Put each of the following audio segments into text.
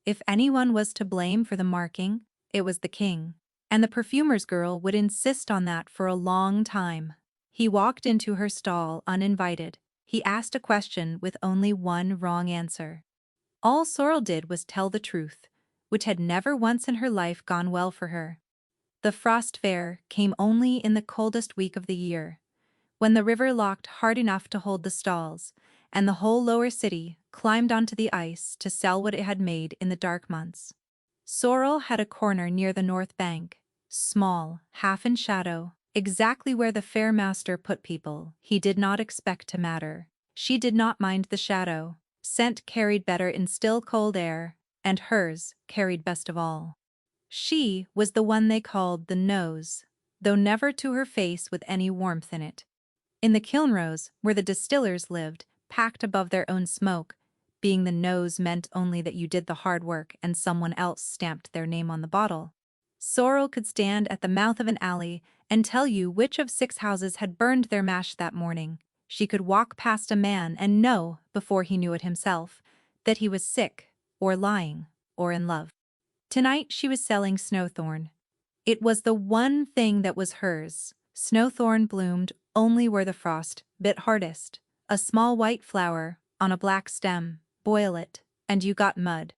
If anyone was to blame for the marking, it was the king. And the perfumer's girl would insist on that for a long time. He walked into her stall uninvited. He asked a question with only one wrong answer. All Sorrel did was tell the truth, which had never once in her life gone well for her. The frost fair came only in the coldest week of the year, when the river locked hard enough to hold the stalls, and the whole lower city climbed onto the ice to sell what it had made in the dark months. Sorrel had a corner near the north bank, small, half in shadow, exactly where the fair master put people he did not expect to matter. She did not mind the shadow. Scent carried better in still cold air, and hers carried best of all. She was the one they called the nose, though never to her face with any warmth in it. In the kiln rows, where the distillers lived, packed above their own smoke, being the nose meant only that you did the hard work and someone else stamped their name on the bottle. Sorrel could stand at the mouth of an alley and tell you which of 6 houses had burned their mash that morning. She could walk past a man and know, before he knew it himself, that he was sick, or lying, or in love. Tonight she was selling snowthorn. It was the one thing that was hers. Snowthorn bloomed only where the frost bit hardest. A small white flower, on a black stem, boil it, and you got mud.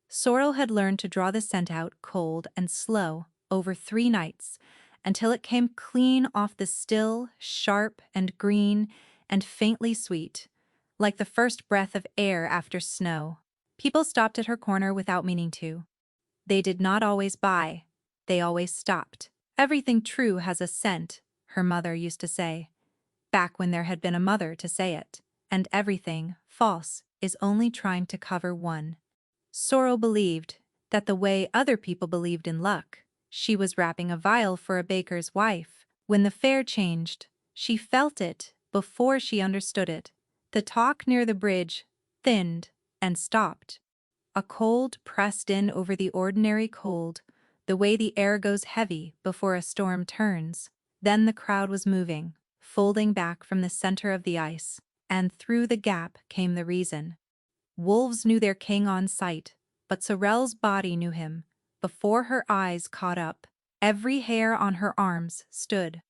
Sorrel had learned to draw the scent out cold and slow over 3 nights, until it came clean off the still, sharp and green and faintly sweet, like the first breath of air after snow. People stopped at her corner without meaning to. They did not always buy, they always stopped. Everything true has a scent, her mother used to say, back when there had been a mother to say it, and everything false is only trying to cover one. Sorrel believed that the way other people believed in luck, she was wrapping a vial for a baker's wife. When the fair changed, she felt it before she understood it. The talk near the bridge thinned and stopped. A cold pressed in over the ordinary cold, the way the air goes heavy before a storm turns. Then the crowd was moving, folding back from the center of the ice, and through the gap came the reason. Wolves knew their king on sight, but Sorrel's body knew him. Before her eyes caught up, every hair on her arms stood.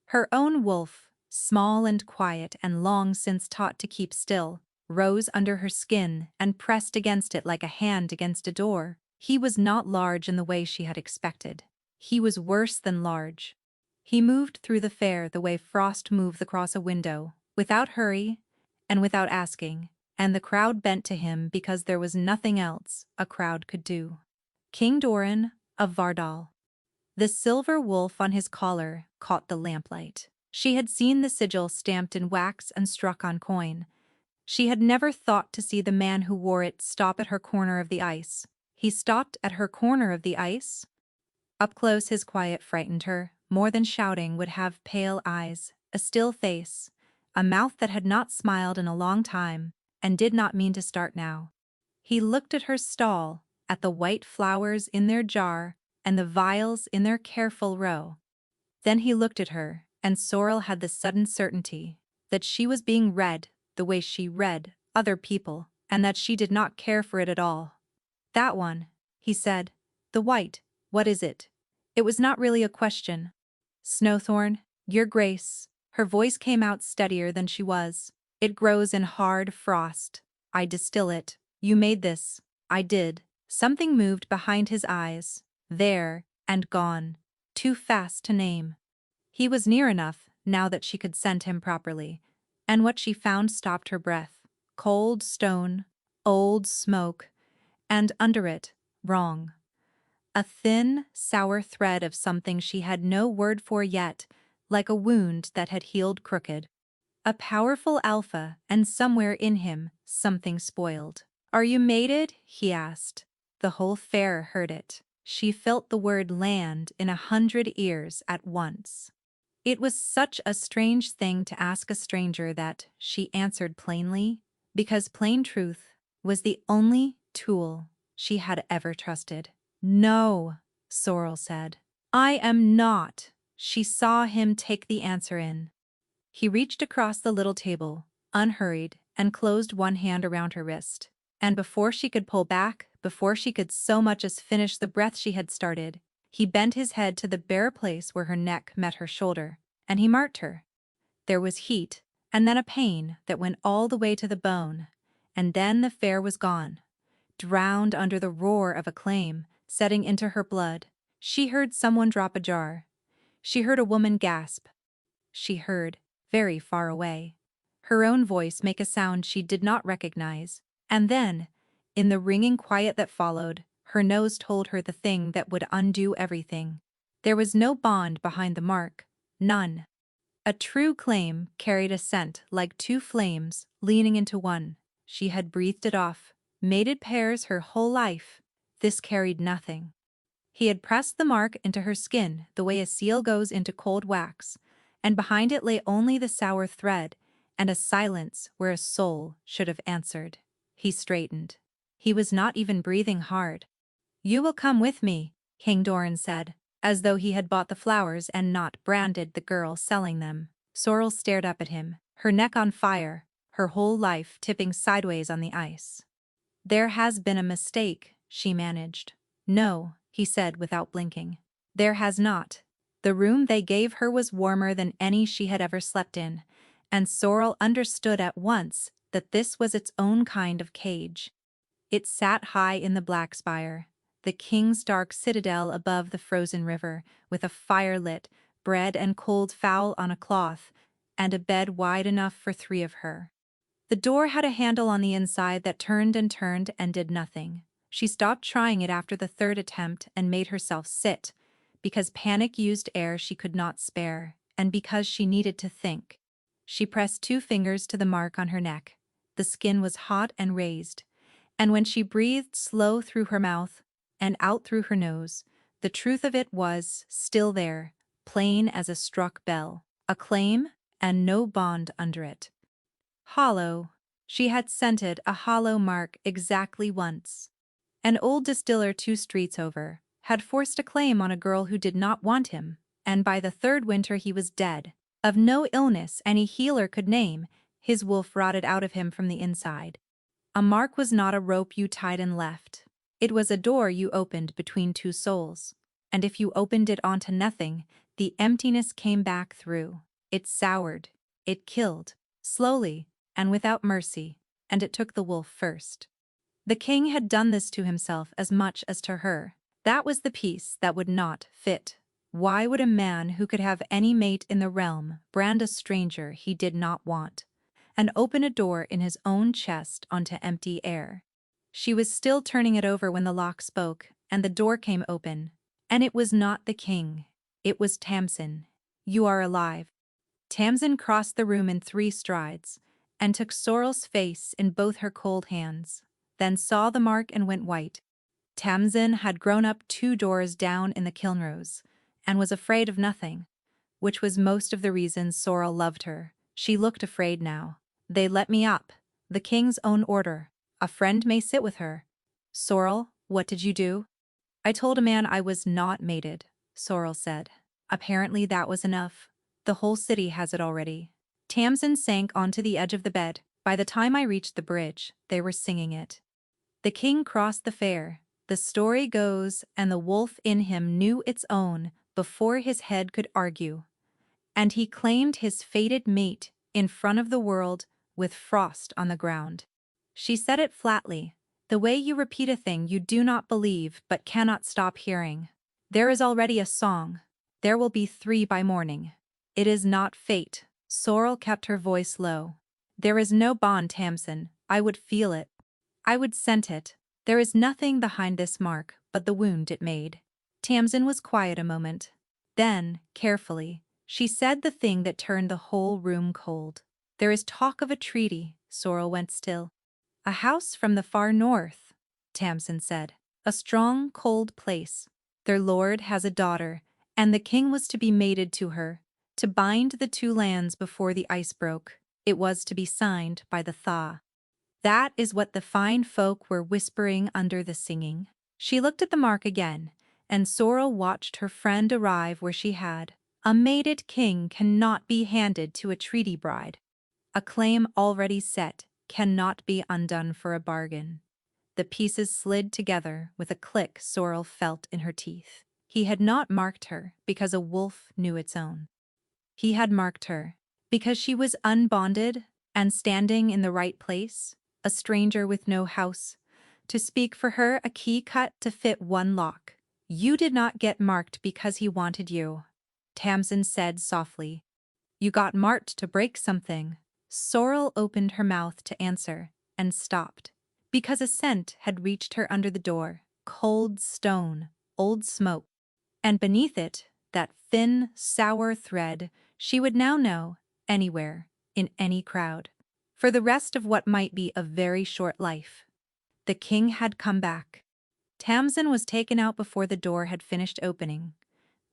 Her own wolf, small and quiet and long since taught to keep still, rose under her skin and pressed against it like a hand against a door. He was not large in the way she had expected. He was worse than large. He moved through the fair the way frost moves across a window, without hurry and without asking, and the crowd bent to him because there was nothing else a crowd could do. King Doran of Vardal. The silver wolf on his collar caught the lamplight. She had seen the sigil stamped in wax and struck on coin. She had never thought to see the man who wore it stop at her corner of the ice. He stopped at her corner of the ice? Up close his quiet frightened her, more than shouting would have pale eyes, a still face, a mouth that had not smiled in a long time, and did not mean to start now. He looked at her stall, at the white flowers in their jar and the vials in their careful row. Then he looked at her, and Sorrel had the sudden certainty that she was being read the way she read other people, and that she did not care for it at all. "That one," he said. "The white, what is it?" It was not really a question. "Snowthorn, your grace." Her voice came out steadier than she was. "It grows in hard frost. I distill it. You made this." "I did." Something moved behind his eyes, there and gone, too fast to name. He was near enough now that she could scent him properly, and what she found stopped her breath. Cold stone, old smoke, and under it, wrong. A thin, sour thread of something she had no word for yet, like a wound that had healed crooked. A powerful alpha, and somewhere in him, something spoiled. "Are you mated?" he asked. The whole fair heard it. She felt the word land in 100 ears at once. It was such a strange thing to ask a stranger that she answered plainly, because plain truth was the only tool she had ever trusted. "No," Sorrel said. "I am not." She saw him take the answer in. He reached across the little table, unhurried, and closed one hand around her wrist. And before she could pull back, before she could so much as finish the breath she had started, he bent his head to the bare place where her neck met her shoulder, and he marked her. There was heat, and then a pain that went all the way to the bone, and then the fare was gone, drowned under the roar of acclaim setting into her blood. She heard someone drop a jar. She heard a woman gasp. She heard, very far away, her own voice make a sound she did not recognize, and then, in the ringing quiet that followed, her nose told her the thing that would undo everything. There was no bond behind the mark, none. A true claim carried a scent like two flames leaning into one. She had breathed it off, mated pairs her whole life. This carried nothing. He had pressed the mark into her skin the way a seal goes into cold wax, and behind it lay only the sour thread and a silence where a soul should have answered. He straightened. He was not even breathing hard. "You will come with me," King Doran said, as though he had bought the flowers and not branded the girl selling them. Sorrel stared up at him, her neck on fire, her whole life tipping sideways on the ice. "There has been a mistake," she managed. "No," he said without blinking. "There has not." The room they gave her was warmer than any she had ever slept in, and Sorrel understood at once that this was its own kind of cage. It sat high in the black spire, the king's dark citadel above the frozen river, with a fire lit, bread and cold fowl on a cloth, and a bed wide enough for three of her. The door had a handle on the inside that turned and did nothing. She stopped trying it after the third attempt and made herself sit, because panic used air she could not spare, and because she needed to think. She pressed 2 fingers to the mark on her neck. The skin was hot and raised, and when she breathed slow through her mouth and out through her nose, the truth of it was still there, plain as a struck bell, a claim and no bond under it. Hollow. She had scented a hollow mark exactly once. An old distiller 2 streets over had forced a claim on a girl who did not want him, and by the 3rd winter he was dead. Of no illness any healer could name, his wolf rotted out of him from the inside. A mark was not a rope you tied and left. It was a door you opened between 2 souls. And if you opened it onto nothing, the emptiness came back through. It soured. It killed. Slowly, and without mercy, and it took the wolf first. The king had done this to himself as much as to her. That was the piece that would not fit. Why would a man who could have any mate in the realm brand a stranger he did not want, and open a door in his own chest onto empty air? She was still turning it over when the lock spoke, and the door came open. And it was not the king. It was Tamsin. "You are alive." Tamsin crossed the room in 3 strides, and took Sorrel's face in both her cold hands, then saw the mark and went white. Tamsin had grown up 2 doors down in the Kilnrose, and was afraid of nothing, which was most of the reason Sorrel loved her. She looked afraid now. "They let me up. The king's own order. A friend may sit with her." "Sorrel, what did you do?" "I told a man I was not mated," Sorrel said. "Apparently that was enough. The whole city has it already." Tamsin sank onto the edge of the bed. By the time I reached the bridge, they were singing it. The king crossed the fair, the story goes, and the wolf in him knew its own before his head could argue. And he claimed his fated mate in front of the world with frost on the ground. She said it flatly, the way you repeat a thing you do not believe but cannot stop hearing. "There is already a song. There will be 3 by morning. It is not fate." Sorrel kept her voice low. "There is no bond, Tamsin. I would feel it. I would scent it. There is nothing behind this mark but the wound it made." Tamsin was quiet a moment. Then, carefully, she said the thing that turned the whole room cold. "There is talk of a treaty." Sorrel went still. "A house from the far north," Tamsin said. "A strong, cold place. Their lord has a daughter, and the king was to be mated to her, to bind the 2 lands before the ice broke. It was to be signed by the thaw." That is what the fine folk were whispering under the singing. She looked at the mark again, and Sorrel watched her friend arrive where she had. A mated king cannot be handed to a treaty bride. A claim already set cannot be undone for a bargain. The pieces slid together with a click Sorrel felt in her teeth. He had not marked her because a wolf knew its own. He had marked her because she was unbonded and standing in the right place, a stranger with no house to speak for her, a key cut to fit one lock. You did not get marked because he wanted you, Tamsin said softly. You got marked to break something. Sorrel opened her mouth to answer and stopped because a scent had reached her under the door, cold stone, old smoke, and beneath it, that thin, sour thread she would now know, anywhere, in any crowd, for the rest of what might be a very short life. The king had come back. Tamsin was taken out before the door had finished opening,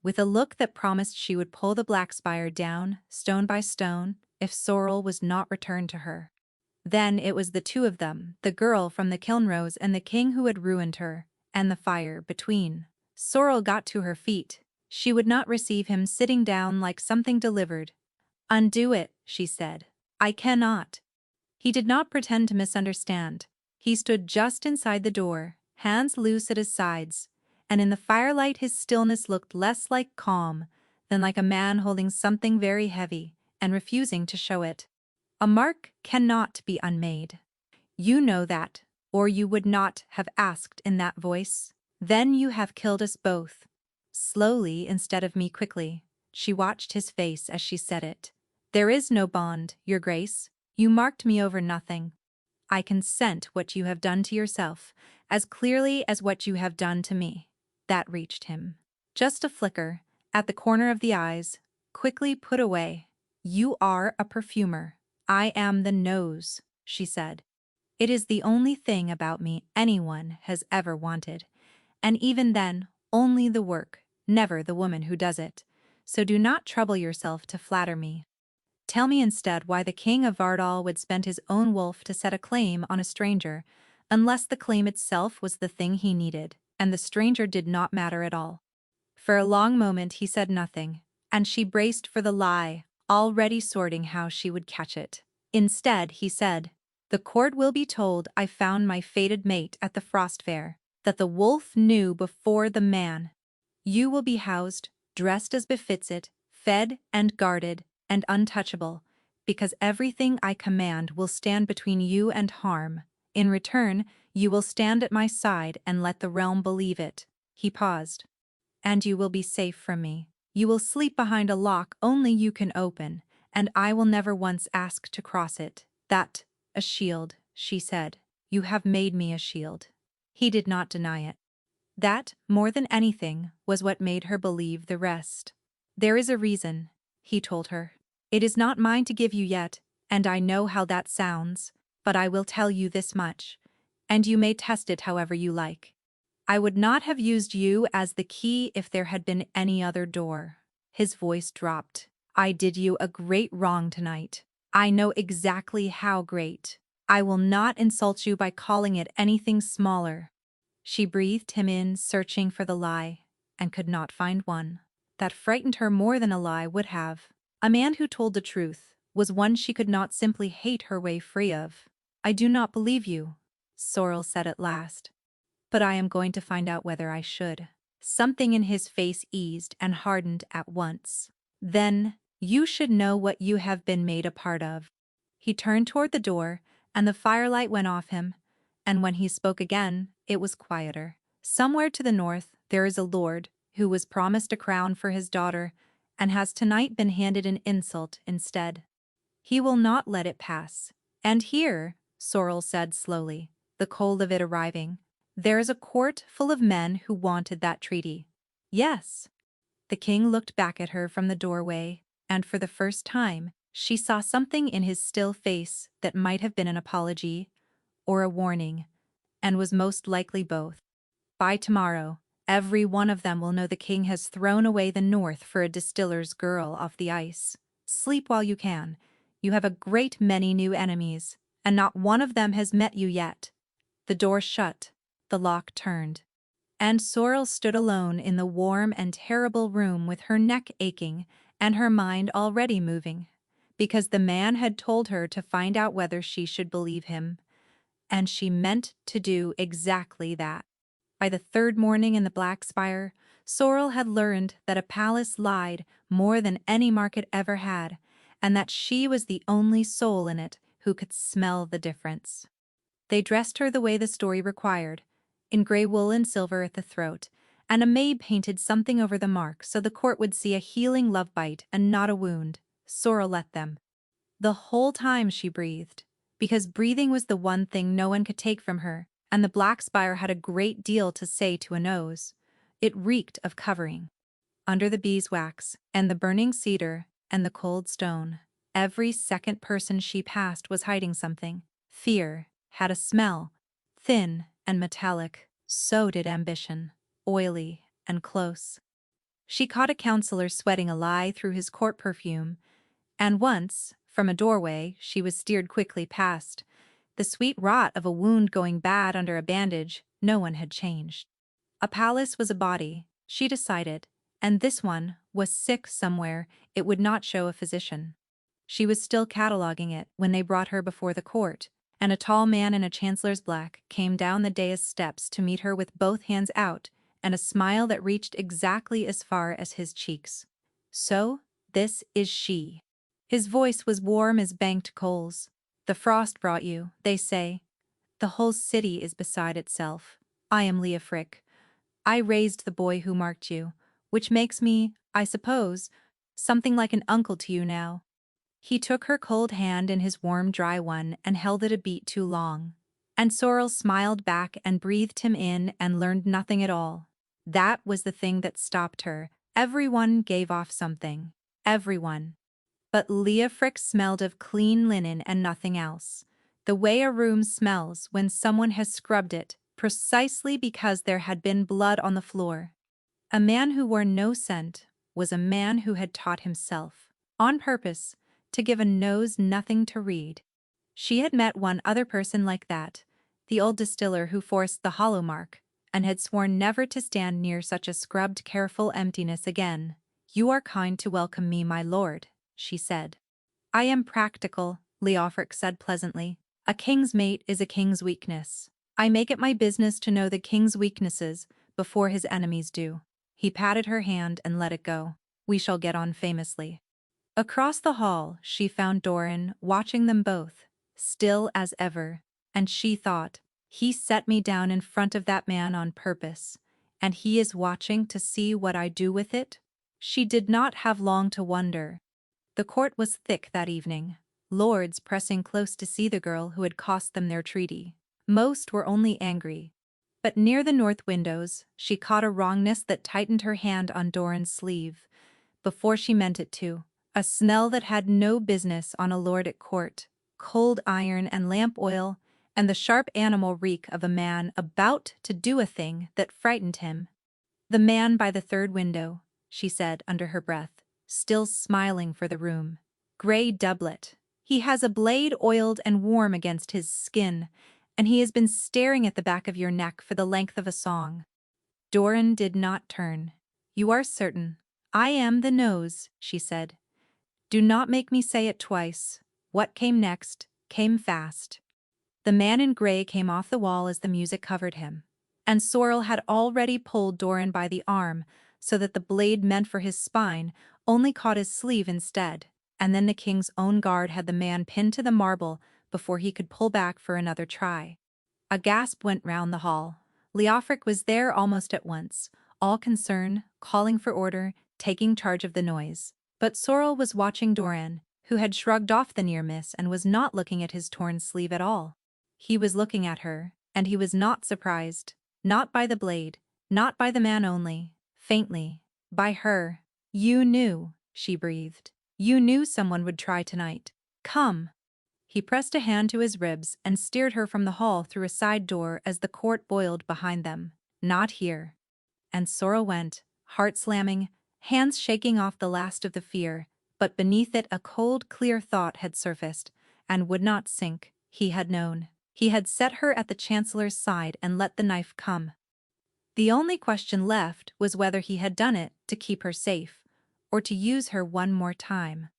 with a look that promised she would pull the black spire down, stone by stone, if Sorrel was not returned to her. Then it was the two of them, the girl from the Kilnrose and the king who had ruined her, and the fire between. Sorrel got to her feet. She would not receive him sitting down like something delivered. Undo it, she said. I cannot. He did not pretend to misunderstand. He stood just inside the door, hands loose at his sides, and in the firelight his stillness looked less like calm than like a man holding something very heavy and refusing to show it. A mark cannot be unmade. You know that, or you would not have asked in that voice. Then you have killed us both. Slowly instead of me quickly, she watched his face as she said it. There is no bond, your grace. You marked me over nothing. I consent what you have done to yourself, as clearly as what you have done to me. That reached him. Just a flicker, at the corner of the eyes, quickly put away. You are a perfumer. I am the nose, she said. It is the only thing about me anyone has ever wanted. And even then, only the work, never the woman who does it. So do not trouble yourself to flatter me. Tell me instead why the king of Vardal would spend his own wolf to set a claim on a stranger, unless the claim itself was the thing he needed, and the stranger did not matter at all. For a long moment he said nothing, and she braced for the lie, already sorting how she would catch it. Instead, he said, the court will be told I found my fated mate at the Frost Fair, that the wolf knew before the man. You will be housed, dressed as befits it, fed and guarded, and untouchable, because everything I command will stand between you and harm. In return, you will stand at my side and let the realm believe it. He paused. And you will be safe from me. You will sleep behind a lock only you can open, and I will never once ask to cross it. That, a shield, she said. You have made me a shield. He did not deny it. That, more than anything, was what made her believe the rest. There is a reason, he told her. It is not mine to give you yet, and I know how that sounds, but I will tell you this much, and you may test it however you like. I would not have used you as the key if there had been any other door. His voice dropped. I did you a great wrong tonight. I know exactly how great. I will not insult you by calling it anything smaller. She breathed him in, searching for the lie, and could not find one. That frightened her more than a lie would have. A man who told the truth was one she could not simply hate her way free of. I do not believe you, Sorrel said at last. But I am going to find out whether I should. Something in his face eased and hardened at once. Then, you should know what you have been made a part of. He turned toward the door, and the firelight went off him, and when he spoke again, it was quieter. Somewhere to the north, there is a lord who was promised a crown for his daughter, and has tonight been handed an insult instead. He will not let it pass. And here, Sorrel said slowly, the cold of it arriving, there is a court full of men who wanted that treaty. Yes. The king looked back at her from the doorway, and for the first time, she saw something in his still face that might have been an apology or a warning, and was most likely both. By tomorrow, every one of them will know the king has thrown away the north for a distiller's girl off the ice. Sleep while you can. You have a great many new enemies, and not one of them has met you yet. The door shut. The lock turned. And Sorrel stood alone in the warm and terrible room with her neck aching and her mind already moving, because the man had told her to find out whether she should believe him. and she meant to do exactly that. By the third morning in the Black Spire, Sorrel had learned that a palace lied more than any market ever had, and that she was the only soul in it who could smell the difference. They dressed her the way the story required, in gray wool and silver at the throat, and a maid painted something over the mark so the court would see a healing love bite and not a wound. Sorrel let them. The whole time she breathed, because breathing was the one thing no one could take from her, and the Black Spire had a great deal to say to a nose. It reeked of covering. Under the beeswax, and the burning cedar, and the cold stone, every second person she passed was hiding something. Fear had a smell, thin and metallic. So did ambition, oily and close. She caught a counselor sweating a lie through his court perfume, and once, from a doorway, she was steered quickly past. The sweet rot of a wound going bad under a bandage, no one had changed. A palace was a body, she decided, and this one was sick somewhere. It would not show a physician. She was still cataloging it when they brought her before the court, and a tall man in a chancellor's black came down the dais steps to meet her with both hands out and a smile that reached exactly as far as his cheeks. "So, this is she." His voice was warm as banked coals. "The frost brought you, they say. The whole city is beside itself. I am Leofric. I raised the boy who marked you, which makes me, I suppose, something like an uncle to you now." He took her cold hand in his warm, dry one and held it a beat too long. And Sorrel smiled back and breathed him in and learned nothing at all. That was the thing that stopped her. Everyone gave off something. Everyone. But Leofric smelled of clean linen and nothing else. The way a room smells when someone has scrubbed it, precisely because there had been blood on the floor. A man who wore no scent was a man who had taught himself, on purpose, to give a nose nothing to read. She had met one other person like that, the old distiller who forced the hollow mark, and had sworn never to stand near such a scrubbed, careful emptiness again. "You are kind to welcome me, my lord," she said. "I am practical," Leofric said pleasantly. "A king's mate is a king's weakness. I make it my business to know the king's weaknesses before his enemies do." He patted her hand and let it go. "We shall get on famously." Across the hall, she found Doran watching them both, still as ever, and she thought, "He set me down in front of that man on purpose, and he is watching to see what I do with it?" She did not have long to wonder. The court was thick that evening, lords pressing close to see the girl who had cost them their treaty. Most were only angry. But near the north windows, she caught a wrongness that tightened her hand on Doran's sleeve, before she meant it to. A smell that had no business on a lord at court, cold iron and lamp oil, and the sharp animal reek of a man about to do a thing that frightened him. "The man by the third window," she said under her breath, still smiling for the room. "Gray doublet. He has a blade oiled and warm against his skin, and he has been staring at the back of your neck for the length of a song." Doran did not turn. "You are certain." "I am the nose," she said. "Do not make me say it twice. What came next came fast." The man in gray came off the wall as the music covered him, and Sorrel had already pulled Doran by the arm so that the blade meant for his spine only caught his sleeve instead, and then the king's own guard had the man pinned to the marble before he could pull back for another try. A gasp went round the hall. Leofric was there almost at once, all concern, calling for order, taking charge of the noise. But Sorrel was watching Doran, who had shrugged off the near miss and was not looking at his torn sleeve at all. He was looking at her, and he was not surprised. Not by the blade, not by the man only, faintly, by her. "You knew," she breathed. "You knew someone would try tonight. Come." He pressed a hand to his ribs and steered her from the hall through a side door as the court boiled behind them. "Not here." And Sorrel went, heart slamming, hands shaking off the last of the fear, but beneath it a cold, clear thought had surfaced, and would not sink. He had known. He had set her at the chancellor's side and let the knife come. The only question left was whether he had done it to keep her safe, or to use her one more time.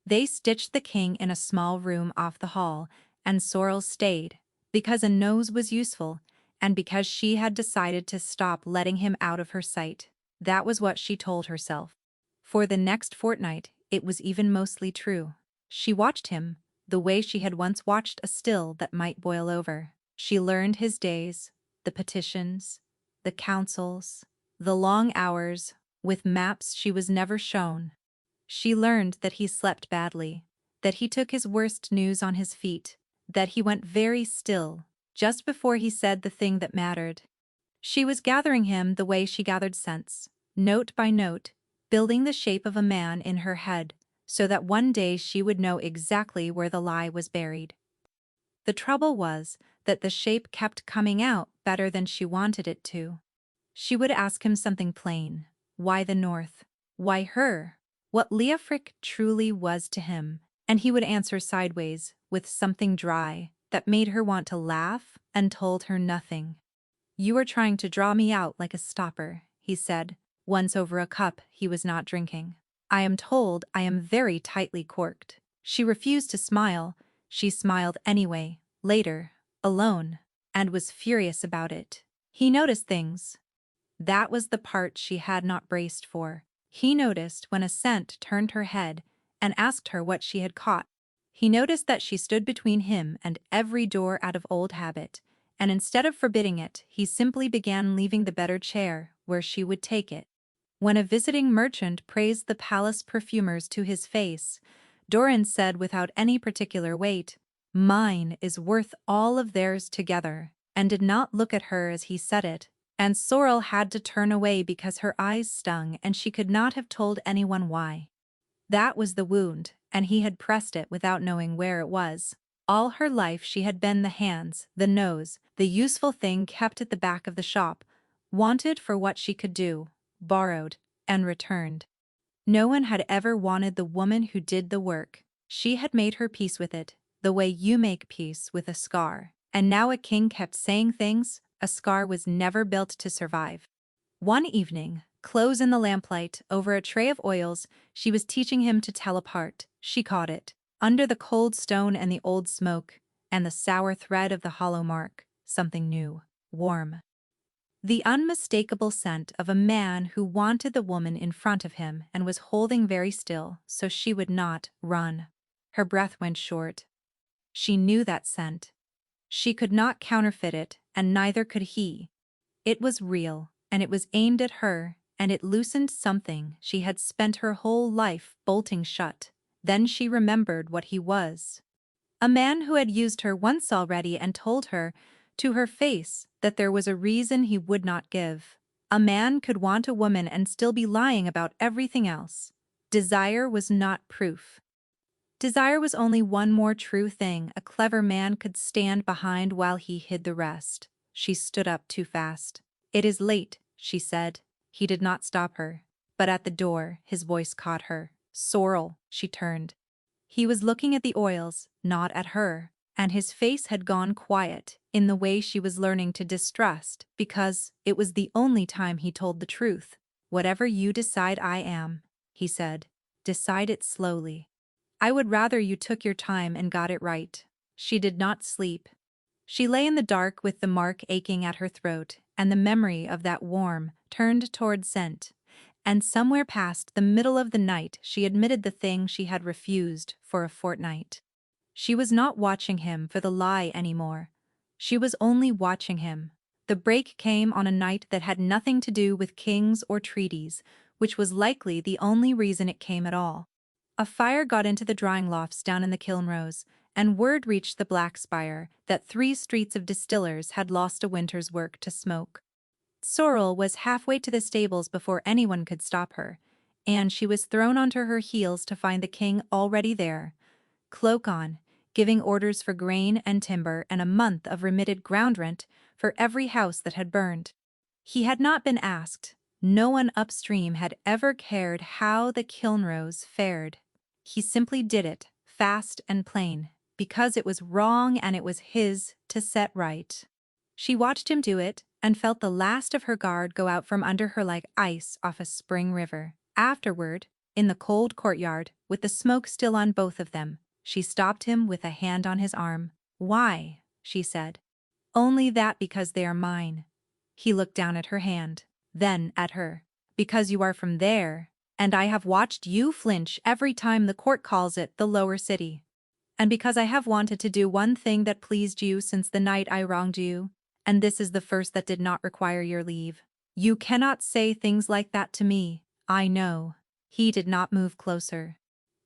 They stitched the king in a small room off the hall, and Sorrel stayed, because a nose was useful, and because she had decided to stop letting him out of her sight. That was what she told herself. For the next fortnight, it was even mostly true. She watched him, the way she had once watched a still that might boil over. She learned his days, the petitions, the councils, the long hours, with maps she was never shown. She learned that he slept badly, that he took his worst news on his feet, that he went very still, just before he said the thing that mattered. She was gathering him the way she gathered scents, note by note, building the shape of a man in her head, so that one day she would know exactly where the lie was buried. The trouble was that the shape kept coming out better than she wanted it to. She would ask him something plain. Why the North? Why her? What Leofric truly was to him, and he would answer sideways with something dry that made her want to laugh and told her nothing. "You are trying to draw me out like a stopper," he said, once over a cup he was not drinking. "I am told I am very tightly corked." She refused to smile. She smiled anyway, later, alone, and was furious about it. He noticed things. That was the part she had not braced for. He noticed when a scent turned her head and asked her what she had caught. He noticed that she stood between him and every door out of old habit, and instead of forbidding it, he simply began leaving the better chair where she would take it. When a visiting merchant praised the palace perfumers to his face, Doran said without any particular weight, "Mine is worth all of theirs together," and did not look at her as he said it, and Sorrel had to turn away because her eyes stung and she could not have told anyone why. That was the wound, and he had pressed it without knowing where it was. All her life she had been the hands, the nose, the useful thing kept at the back of the shop, wanted for what she could do, borrowed, and returned. No one had ever wanted the woman who did the work. She had made her peace with it, the way you make peace with a scar. And now a king kept saying things a scar was never built to survive. One evening, close in the lamplight, over a tray of oils, she was teaching him to tell apart. She caught it, under the cold stone and the old smoke, and the sour thread of the hollow mark, something new, warm. The unmistakable scent of a man who wanted the woman in front of him and was holding very still so she would not run. Her breath went short. She knew that scent. She could not counterfeit it, and neither could he. It was real, and it was aimed at her, and it loosened something she had spent her whole life bolting shut. Then she remembered what he was. A man who had used her once already and told her, to her face, that there was a reason he would not give. A man could want a woman and still be lying about everything else. Desire was not proof. Desire was only one more true thing a clever man could stand behind while he hid the rest. She stood up too fast. "It is late," she said. He did not stop her, but at the door his voice caught her. "Sorrel," she turned. He was looking at the oils, not at her, and his face had gone quiet in the way she was learning to distrust because it was the only time he told the truth. "Whatever you decide I am," he said. "Decide it slowly. I would rather you took your time and got it right." She did not sleep. She lay in the dark with the mark aching at her throat and the memory of that warm, turned toward scent. And somewhere past the middle of the night she admitted the thing she had refused for a fortnight. She was not watching him for the lie anymore. She was only watching him. The break came on a night that had nothing to do with kings or treaties, which was likely the only reason it came at all. A fire got into the drying lofts down in the kiln rows, and word reached the Black Spire that 3 streets of distillers had lost a winter's work to smoke. Sorrel was halfway to the stables before anyone could stop her, and she was thrown onto her heels to find the king already there, cloak on, giving orders for grain and timber and a month of remitted ground rent for every house that had burned. He had not been asked. No one upstream had ever cared how the kiln rows fared. He simply did it, fast and plain, because it was wrong and it was his to set right. She watched him do it and felt the last of her guard go out from under her like ice off a spring river. Afterward, in the cold courtyard, with the smoke still on both of them, she stopped him with a hand on his arm. "Why?" she said. Only that because they are mine. He looked down at her hand, then at her. Because you are from there, and I have watched you flinch every time the court calls it the lower city. And because I have wanted to do one thing that pleased you since the night I wronged you, and this is the first that did not require your leave. You cannot say things like that to me, I know. He did not move closer.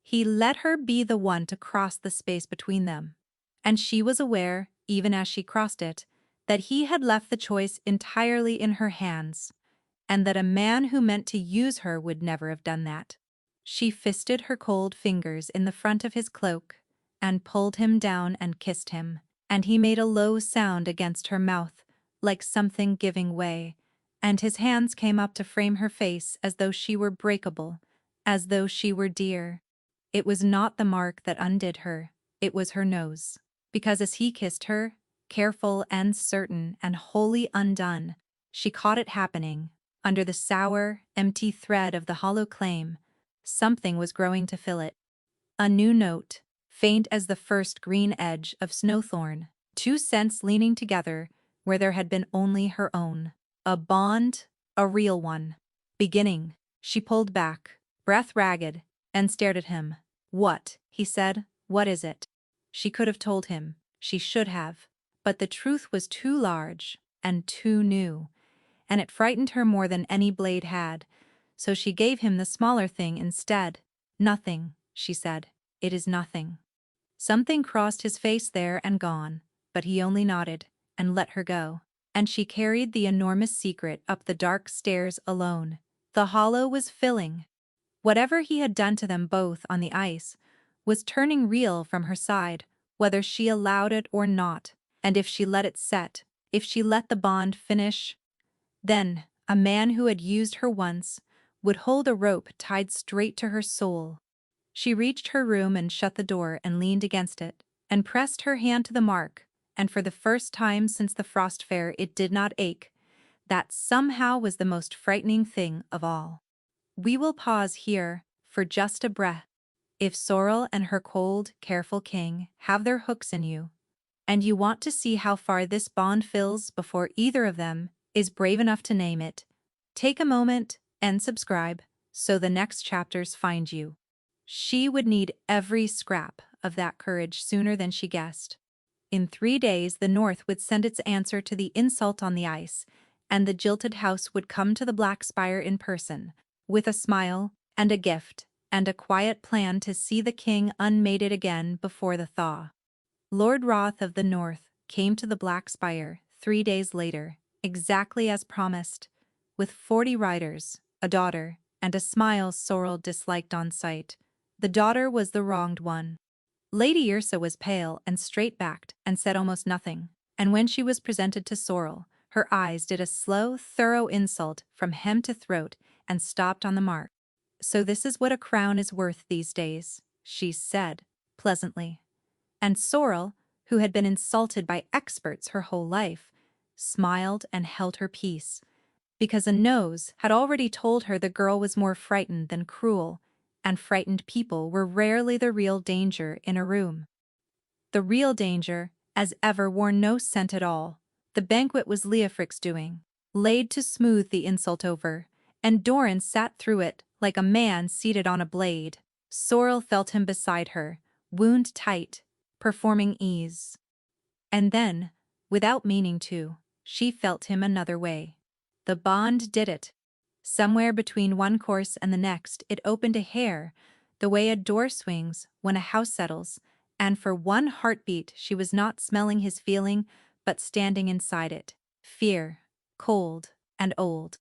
He let her be the one to cross the space between them. And she was aware, even as she crossed it, that he had left the choice entirely in her hands, and that a man who meant to use her would never have done that. She fisted her cold fingers in the front of his cloak, and pulled him down and kissed him, and he made a low sound against her mouth, like something giving way, and his hands came up to frame her face as though she were breakable, as though she were dear. It was not the mark that undid her, it was her nose, because as he kissed her, careful and certain and wholly undone, she caught it happening. Under the sour, empty thread of the hollow claim, something was growing to fill it. A new note, faint as the first green edge of snowthorn, two scents leaning together where there had been only her own. A bond, a real one. Beginning, she pulled back, breath ragged, and stared at him. What, he said, what is it? She could have told him, she should have, but the truth was too large and too new, and it frightened her more than any blade had, so she gave him the smaller thing instead. Nothing, she said. It is nothing. Something crossed his face there and gone, but he only nodded, and let her go. And she carried the enormous secret up the dark stairs alone. The hollow was filling. Whatever he had done to them both on the ice was turning real from her side, whether she allowed it or not, and if she let it set, if she let the bond finish. Then, a man who had used her once would hold a rope tied straight to her soul. She reached her room and shut the door and leaned against it, and pressed her hand to the mark, and for the first time since the frost fair it did not ache. That somehow was the most frightening thing of all. We will pause here, for just a breath. If Sorrel and her cold, careful king have their hooks in you, and you want to see how far this bond fills before either of them is brave enough to name it, take a moment and subscribe so the next chapters find you. She would need every scrap of that courage sooner than she guessed. In 3 days the North would send its answer to the insult on the ice, and the jilted house would come to the Black Spire in person, with a smile and a gift and a quiet plan to see the king unmated again before the thaw. Lord Roth of the North came to the Black Spire 3 days later, exactly as promised, with 40 riders, a daughter, and a smile Sorrel disliked on sight. The daughter was the wronged one. Lady Yrsa was pale and straight-backed and said almost nothing, and when she was presented to Sorrel, her eyes did a slow, thorough insult from hem to throat and stopped on the mark. So this is what a crown is worth these days, she said, pleasantly. And Sorrel, who had been insulted by experts her whole life, smiled and held her peace, because a nose had already told her the girl was more frightened than cruel, and frightened people were rarely the real danger in a room. The real danger, as ever, wore no scent at all. The banquet was Leofric's doing, laid to smooth the insult over, and Doran sat through it like a man seated on a blade. Sorrel felt him beside her, wound tight, performing ease. And then, without meaning to, she felt him another way. The bond did it. Somewhere between one course and the next it opened a hair, the way a door swings when a house settles, and for one heartbeat she was not smelling his feeling but standing inside it. Fear, cold and old.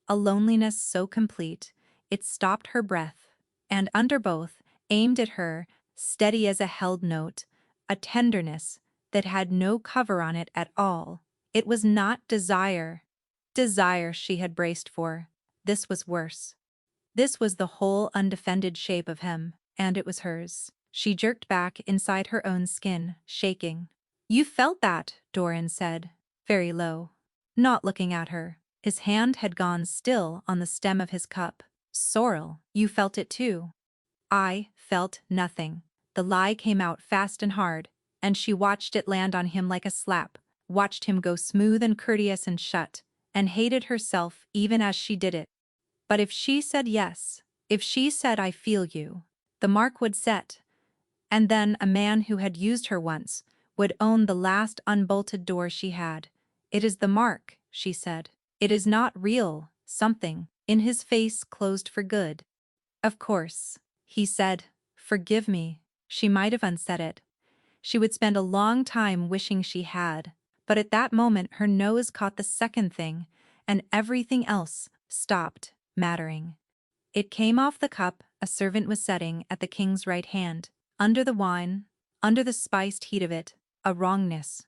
A loneliness so complete, it stopped her breath, and under both, aimed at her, steady as a held note, a tenderness that had no cover on it at all. It was not desire. Desire she had braced for. This was worse. This was the whole undefended shape of him, and it was hers. She jerked back inside her own skin, shaking. You felt that, Doran said, very low, not looking at her. His hand had gone still on the stem of his cup. Sorrel, you felt it too. I felt nothing. The lie came out fast and hard. and she watched it land on him like a slap, watched him go smooth and courteous and shut, and hated herself even as she did it. But if she said yes, if she said I feel you, the mark would set, and then a man who had used her once would own the last unbolted door she had. It is the mark, she said. It is not real, something in his face closed for good. Of course, he said, forgive me. She might have unsaid it. She would spend a long time wishing she had, but at that moment her nose caught the second thing, and everything else stopped mattering. It came off the cup a servant was setting at the king's right hand, under the wine, under the spiced heat of it, a wrongness.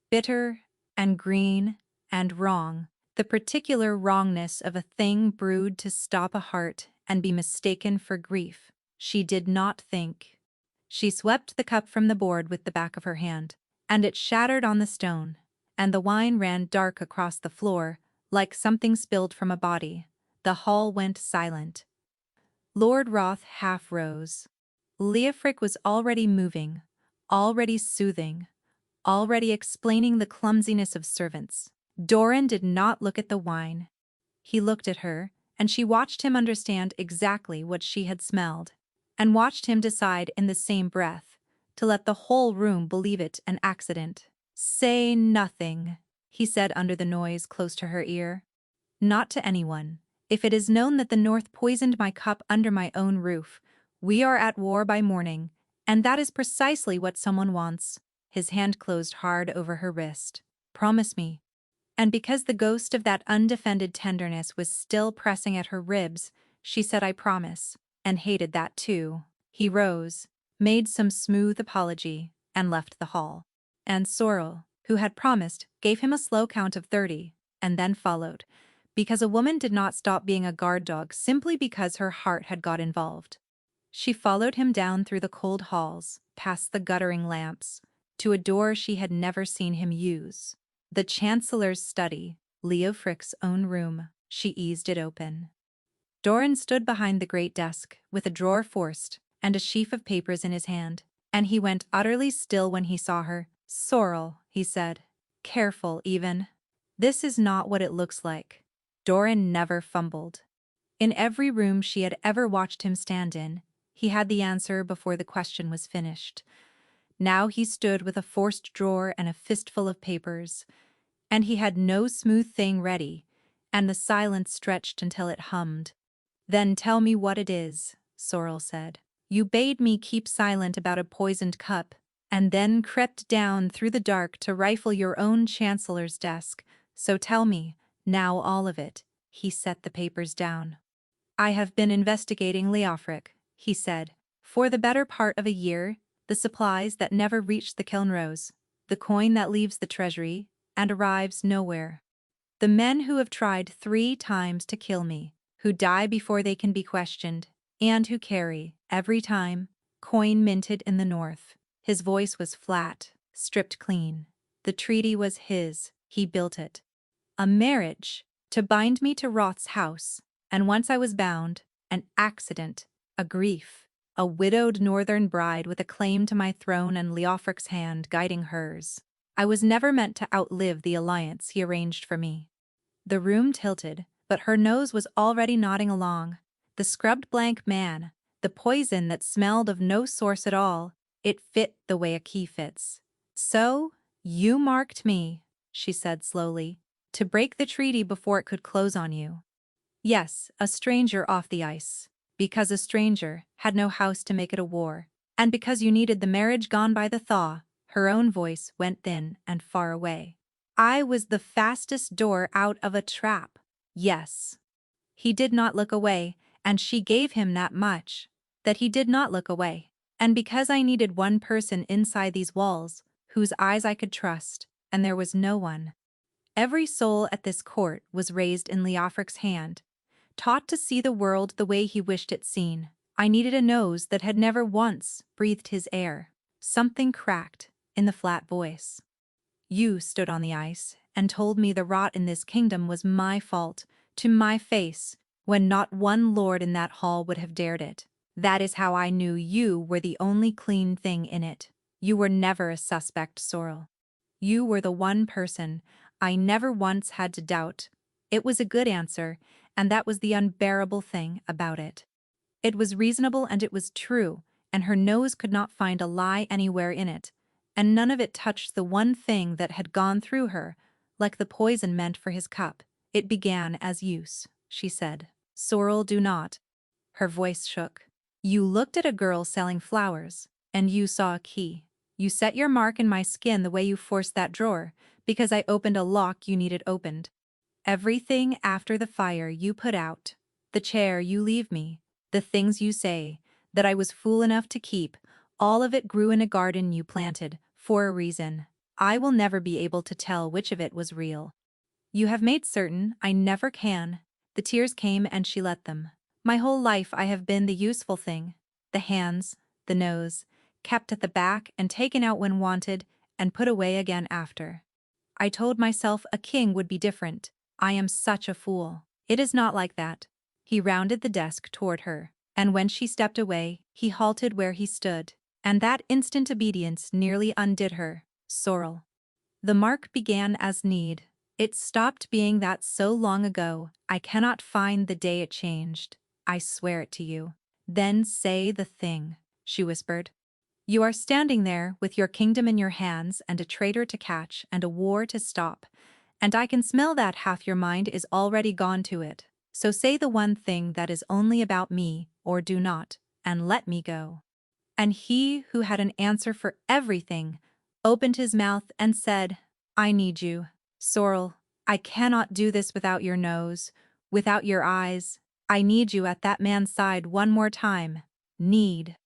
Bitter and green and wrong, the particular wrongness of a thing brewed to stop a heart and be mistaken for grief. She did not think. She swept the cup from the board with the back of her hand, and it shattered on the stone, and the wine ran dark across the floor, like something spilled from a body. The hall went silent. Lord Roth half rose. Leofric was already moving, already soothing, already explaining the clumsiness of servants. Doran did not look at the wine. He looked at her, and she watched him understand exactly what she had smelled, and watched him decide in the same breath to let the whole room believe it an accident. Say nothing, he said under the noise close to her ear. Not to anyone. If it is known that the North poisoned my cup under my own roof, we are at war by morning, and that is precisely what someone wants. His hand closed hard over her wrist. Promise me. And because the ghost of that undefended tenderness was still pressing at her ribs, she said I promise, and hated that too. He rose, made some smooth apology, and left the hall. And Sorrel, who had promised, gave him a slow count of 30, and then followed, because a woman did not stop being a guard dog simply because her heart had got involved. She followed him down through the cold halls, past the guttering lamps, to a door she had never seen him use. The Chancellor's study, Leofric's own room. She eased it open. Doran stood behind the great desk, with a drawer forced, and a sheaf of papers in his hand, and he went utterly still when he saw her. Sorrel, he said. Careful, even. This is not what it looks like. Doran never fumbled. In every room she had ever watched him stand in, he had the answer before the question was finished. Now he stood with a forced drawer and a fistful of papers, and he had no smooth thing ready, and the silence stretched until it hummed. Then tell me what it is, Sorrel said. You bade me keep silent about a poisoned cup, and then crept down through the dark to rifle your own Chancellor's desk, so tell me, now all of it. He set the papers down. I have been investigating Leofric, he said, for the better part of a year, the supplies that never reach the Kilnrose, the coin that leaves the treasury and arrives nowhere. The men who have tried 3 times to kill me, who die before they can be questioned, and who carry, every time, coin minted in the North. His voice was flat, stripped clean. The treaty was his, he built it. A marriage, to bind me to Roth's house, and once I was bound, an accident, a grief, a widowed northern bride with a claim to my throne and Leofric's hand guiding hers. I was never meant to outlive the alliance he arranged for me. The room tilted, but her nose was already nodding along. The scrubbed blank man, the poison that smelled of no source at all, it fit the way a key fits. So, you marked me, she said slowly, to break the treaty before it could close on you. Yes, a stranger off the ice, because a stranger had no house to make it a war, and because you needed the marriage gone by the thaw. Her own voice went thin and far away. I was the fastest door out of a trap. Yes. He did not look away, and she gave him that much, that he did not look away. And because I needed one person inside these walls, whose eyes I could trust, and there was no one. Every soul at this court was raised in Leofric's hand, taught to see the world the way he wished it seen. I needed a nose that had never once breathed his air. Something cracked in the flat voice. You stood on the ice and told me the rot in this kingdom was my fault, to my face, when not one lord in that hall would have dared it. That is how I knew you were the only clean thing in it. You were never a suspect, Sorrel. You were the one person I never once had to doubt. It was a good answer, and that was the unbearable thing about it. It was reasonable and it was true, and her nose could not find a lie anywhere in it, and none of it touched the one thing that had gone through her, like the poison meant for his cup. It began as use, she said. Sorrel, do not. Her voice shook. You looked at a girl selling flowers, and you saw a key. You set your mark in my skin the way you forced that drawer, because I opened a lock you needed opened. Everything after the fire you put out, the chair you leave me, the things you say, that I was fool enough to keep, all of it grew in a garden you planted, for a reason. I will never be able to tell which of it was real. You have made certain I never can. The tears came and she let them. My whole life I have been the useful thing. The hands, the nose, kept at the back and taken out when wanted, and put away again after. I told myself a king would be different. I am such a fool. It is not like that. He rounded the desk toward her, and when she stepped away, he halted where he stood, and that instant obedience nearly undid her. Sorrel. The mark began as need. It stopped being that so long ago. I cannot find the day it changed. I swear it to you. Then say the thing, she whispered. You are standing there with your kingdom in your hands and a traitor to catch and a war to stop, and I can smell that half your mind is already gone to it. So say the one thing that is only about me, or do not, and let me go. And he who had an answer for everything opened his mouth and said, I need you, Sorrel. I cannot do this without your nose, without your eyes. I need you at that man's side one more time. Need.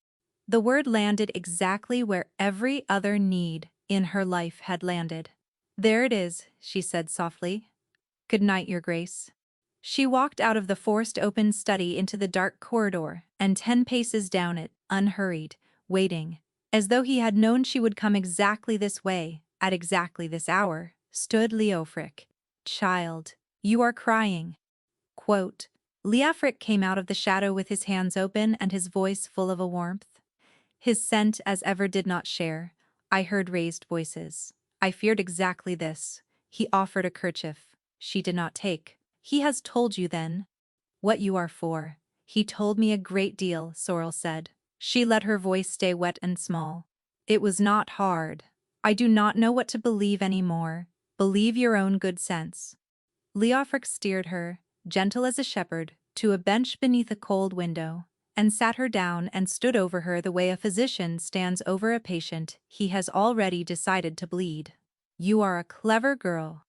The word landed exactly where every other need in her life had landed. There it is, she said softly. Good night, Your Grace. She walked out of the forced-open study into the dark corridor, and 10 paces down it, unhurried, waiting, as though he had known she would come exactly this way, at exactly this hour, stood Leofric. Child, you are crying. Quote, Leofric came out of the shadow with his hands open and his voice full of a warmth. His scent as ever did not share. I heard raised voices. I feared exactly this. He offered a kerchief. She did not take. He has told you then what you are for. He told me a great deal, Sorrel said. She let her voice stay wet and small. It was not hard. I do not know what to believe any more. Believe your own good sense. Leofric steered her, gentle as a shepherd, to a bench beneath a cold window, and sat her down and stood over her the way a physician stands over a patient he has already decided to bleed. You are a clever girl.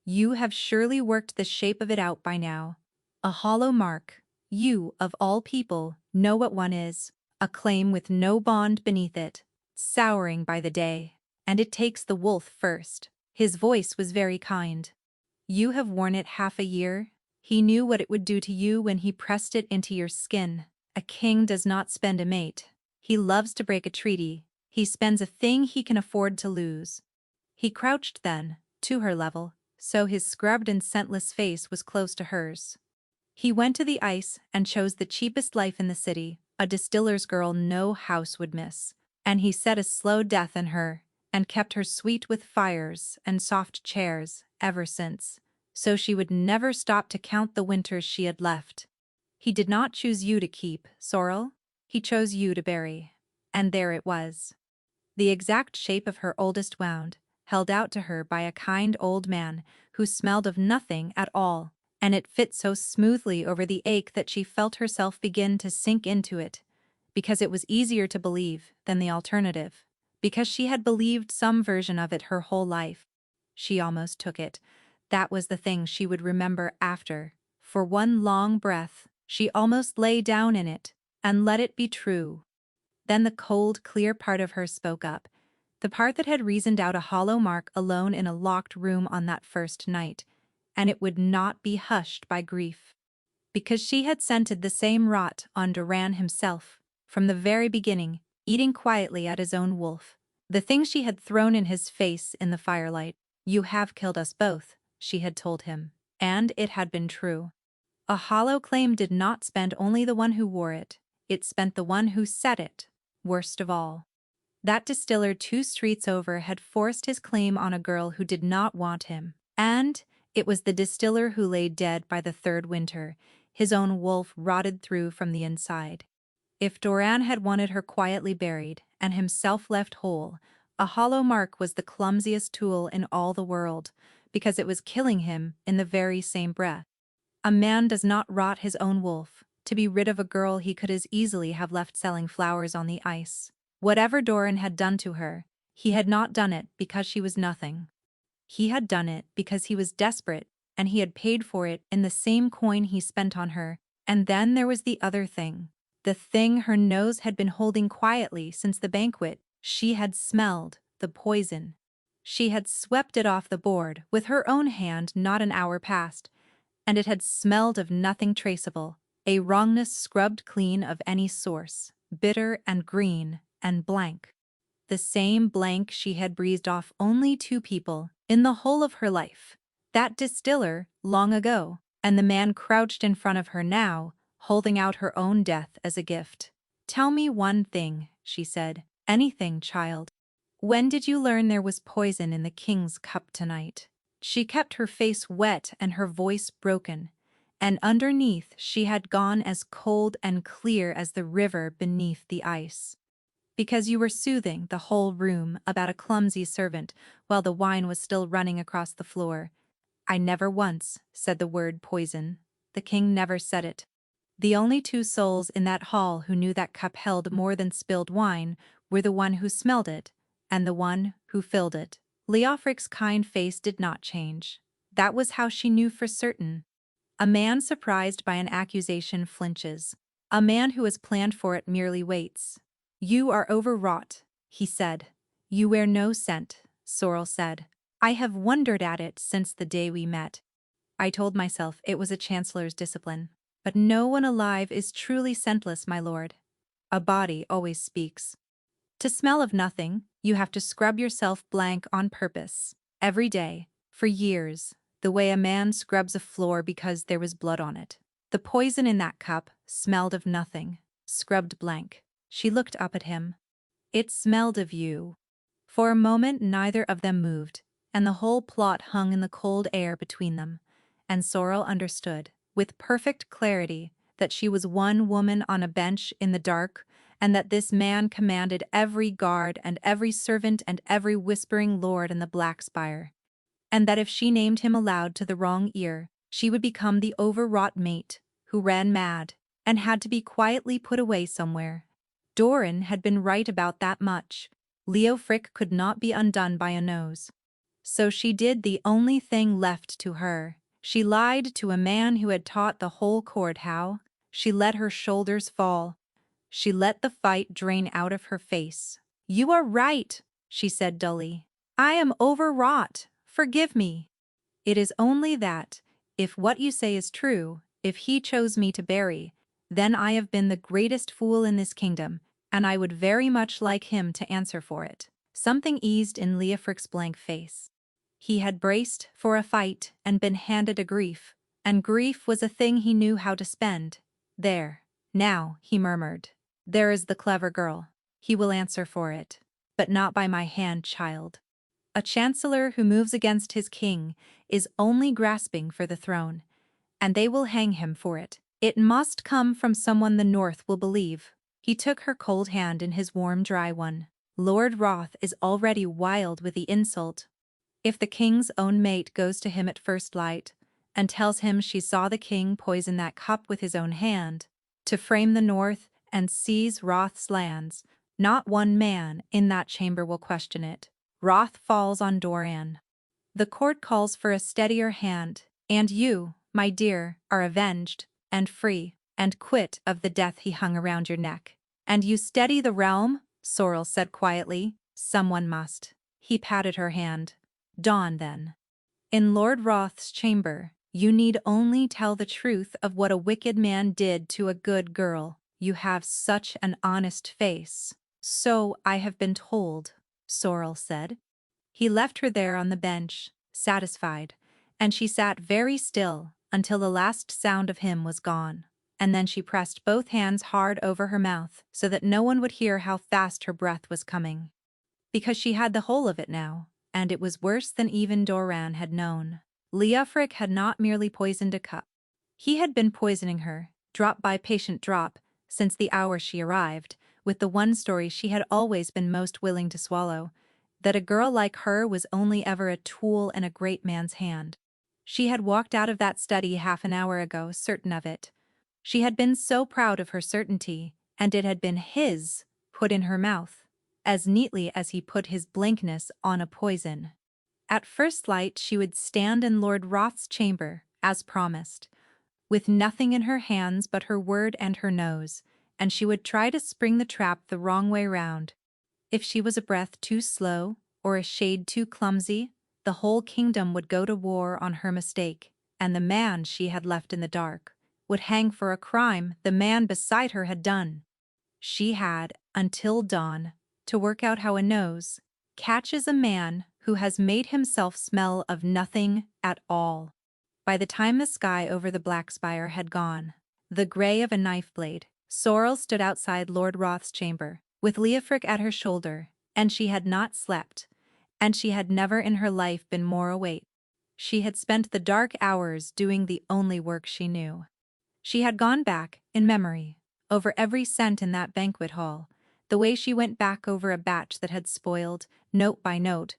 You have surely worked the shape of it out by now. A hollow mark. You, of all people, know what one is. A claim with no bond beneath it, souring by the day. And it takes the wolf first. His voice was very kind. You have worn it half a year. He knew what it would do to you when he pressed it into your skin. A king does not spend a mate. He loves to break a treaty. He spends a thing he can afford to lose. He crouched then, to her level, so his scrubbed and scentless face was close to hers. He went to the ice and chose the cheapest life in the city, a distiller's girl no house would miss, and he set a slow death in her, and kept her sweet with fires and soft chairs ever since, so she would never stop to count the winters she had left. He did not choose you to keep, Sorrel. He chose you to bury. And there it was. The exact shape of her oldest wound, held out to her by a kind old man who smelled of nothing at all, and it fit so smoothly over the ache that she felt herself begin to sink into it, because it was easier to believe than the alternative, because she had believed some version of it her whole life. She almost took it. That was the thing she would remember after. For one long breath, she almost lay down in it, and let it be true. Then the cold, clear part of her spoke up, the part that had reasoned out a hollow mark alone in a locked room on that first night, and it would not be hushed by grief. Because she had scented the same rot on Duran himself, from the very beginning, eating quietly at his own wolf. The thing she had thrown in his face in the firelight. You have killed us both, she had told him, and it had been true. A hollow claim did not spend only the one who wore it, it spent the one who said it, worst of all. That distiller 2 streets over had forced his claim on a girl who did not want him. And it was the distiller who lay dead by the 3rd winter, his own wolf rotted through from the inside. If Doran had wanted her quietly buried and himself left whole, a hollow mark was the clumsiest tool in all the world, because it was killing him in the very same breath. A man does not rot his own wolf to be rid of a girl he could as easily have left selling flowers on the ice. Whatever Doran had done to her, he had not done it because she was nothing. He had done it because he was desperate, and he had paid for it in the same coin he spent on her. And then there was the other thing. The thing her nose had been holding quietly since the banquet. She had smelled the poison. She had swept it off the board with her own hand not an hour past, and it had smelled of nothing traceable, a wrongness scrubbed clean of any source, bitter and green and blank. The same blank she had breathed off only 2 people in the whole of her life. That distiller, long ago, and the man crouched in front of her now, holding out her own death as a gift. "Tell me one thing," she said. "Anything, child. When did you learn there was poison in the king's cup tonight?" She kept her face wet and her voice broken, and underneath she had gone as cold and clear as the river beneath the ice. "Because you were soothing the whole room about a clumsy servant while the wine was still running across the floor. I never once said the word poison. The king never said it. The only 2 souls in that hall who knew that cup held more than spilled wine were the one who smelled it and the one who filled it." Leofric's kind face did not change. That was how she knew for certain. A man surprised by an accusation flinches. A man who has planned for it merely waits. "You are overwrought," he said. "You wear no scent," Sorrel said. "I have wondered at it since the day we met. I told myself it was a chancellor's discipline. But no one alive is truly scentless, my lord. A body always speaks. To smell of nothing, you have to scrub yourself blank on purpose, every day, for years, the way a man scrubs a floor because there was blood on it. The poison in that cup smelled of nothing, scrubbed blank." She looked up at him. "It smelled of you." For a moment neither of them moved, and the whole plot hung in the cold air between them, and Sorrel understood, with perfect clarity, that she was one woman on a bench in the dark, and that this man commanded every guard and every servant and every whispering lord in the Black Spire, and that if she named him aloud to the wrong ear, she would become the overwrought mate who ran mad and had to be quietly put away somewhere. Doran had been right about that much. Leofric could not be undone by a nose. So she did the only thing left to her. She lied to a man who had taught the whole court how. She let her shoulders fall. She let the fight drain out of her face. "You are right," she said dully. "I am overwrought. Forgive me. It is only that, if what you say is true, if he chose me to bury, then I have been the greatest fool in this kingdom, and I would very much like him to answer for it." Something eased in Leofric's blank face. He had braced for a fight and been handed a grief, and grief was a thing he knew how to spend. "There, now," he murmured. "There is the clever girl. He will answer for it. But not by my hand, child. A chancellor who moves against his king is only grasping for the throne, and they will hang him for it. It must come from someone the North will believe." He took her cold hand in his warm, dry one. "Lord Roth is already wild with the insult. If the king's own mate goes to him at first light and tells him she saw the king poison that cup with his own hand, to frame the North and seize Roth's lands, not one man in that chamber will question it. Roth falls on Doran. The court calls for a steadier hand, and you, my dear, are avenged, and free, and quit of the death he hung around your neck. And you steady the realm?" Sorrel said quietly. "Someone must." He patted her hand. "Dawn, then. In Lord Roth's chamber, you need only tell the truth of what a wicked man did to a good girl. You have such an honest face." "So I have been told," Sorrel said. He left her there on the bench, satisfied, and she sat very still until the last sound of him was gone, and then she pressed both hands hard over her mouth so that no one would hear how fast her breath was coming. because she had the whole of it now, and it was worse than even Doran had known. Leofric had not merely poisoned a cup. He had been poisoning her, drop by patient drop, since the hour she arrived, with the one story she had always been most willing to swallow, that a girl like her was only ever a tool in a great man's hand. She had walked out of that study half an hour ago, certain of it. She had been so proud of her certainty, and it had been his, put in her mouth, as neatly as he put his blankness on a poison. At first light she would stand in Lord Roth's chamber, as promised, with nothing in her hands but her word and her nose, and she would try to spring the trap the wrong way round. If she was a breath too slow, or a shade too clumsy, the whole kingdom would go to war on her mistake, and the man she had left in the dark would hang for a crime the man beside her had done. She had, until dawn, to work out how a nose catches a man who has made himself smell of nothing at all. By the time the sky over the black spire had gone, the gray of a knife blade, Sorrel stood outside Lord Roth's chamber, with Leofric at her shoulder, and she had not slept, and she had never in her life been more awake. She had spent the dark hours doing the only work she knew. She had gone back, in memory, over every scent in that banquet hall, the way she went back over a batch that had spoiled, note by note,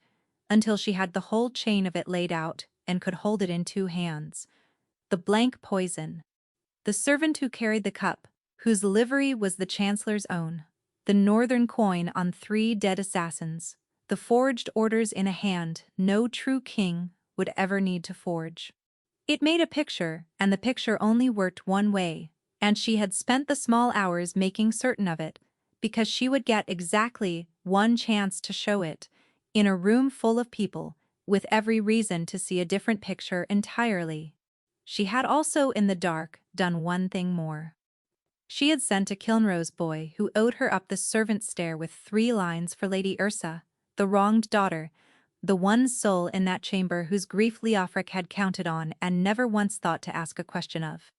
until she had the whole chain of it laid out and could hold it in two hands. The blank poison. The servant who carried the cup, whose livery was the Chancellor's own. The northern coin on 3 dead assassins. The forged orders in a hand no true king would ever need to forge. It made a picture, and the picture only worked one way, and she had spent the small hours making certain of it, because she would get exactly one chance to show it, in a room full of people, with every reason to see a different picture entirely. She had also in the dark done one thing more. She had sent a Kilnrose boy who owed her up the servant's stair with 3 lines for Lady Ursa, the wronged daughter, the one soul in that chamber whose grief Leofric had counted on and never once thought to ask a question of.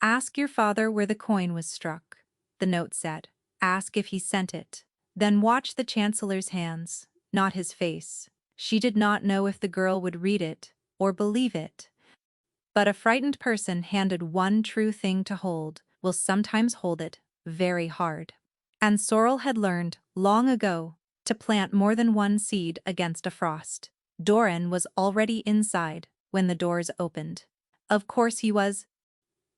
"Ask your father where the coin was struck," the note said. "Ask if he sent it. Then watch the Chancellor's hands, not his face." She did not know if the girl would read it or believe it. But a frightened person handed one true thing to hold will sometimes hold it very hard. And Sorrel had learned, long ago, to plant more than one seed against a frost. Doran was already inside when the doors opened. Of course he was.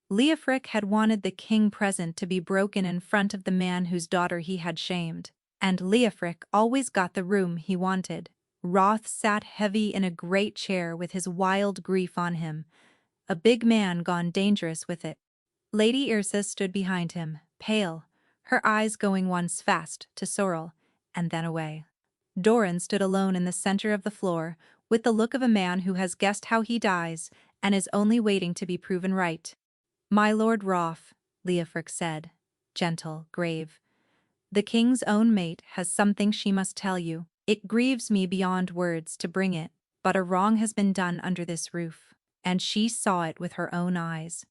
Leofric had wanted the king present to be broken in front of the man whose daughter he had shamed, and Leofric always got the room he wanted. Roth sat heavy in a great chair with his wild grief on him, a big man gone dangerous with it. Lady Ursa stood behind him, pale, her eyes going once fast to Sorrel, and then away. Doran stood alone in the center of the floor, with the look of a man who has guessed how he dies and is only waiting to be proven right. "My Lord Roth," Leofric said, gentle, grave. "The king's own mate has something she must tell you. It grieves me beyond words to bring it, but a wrong has been done under this roof, and she saw it with her own eyes."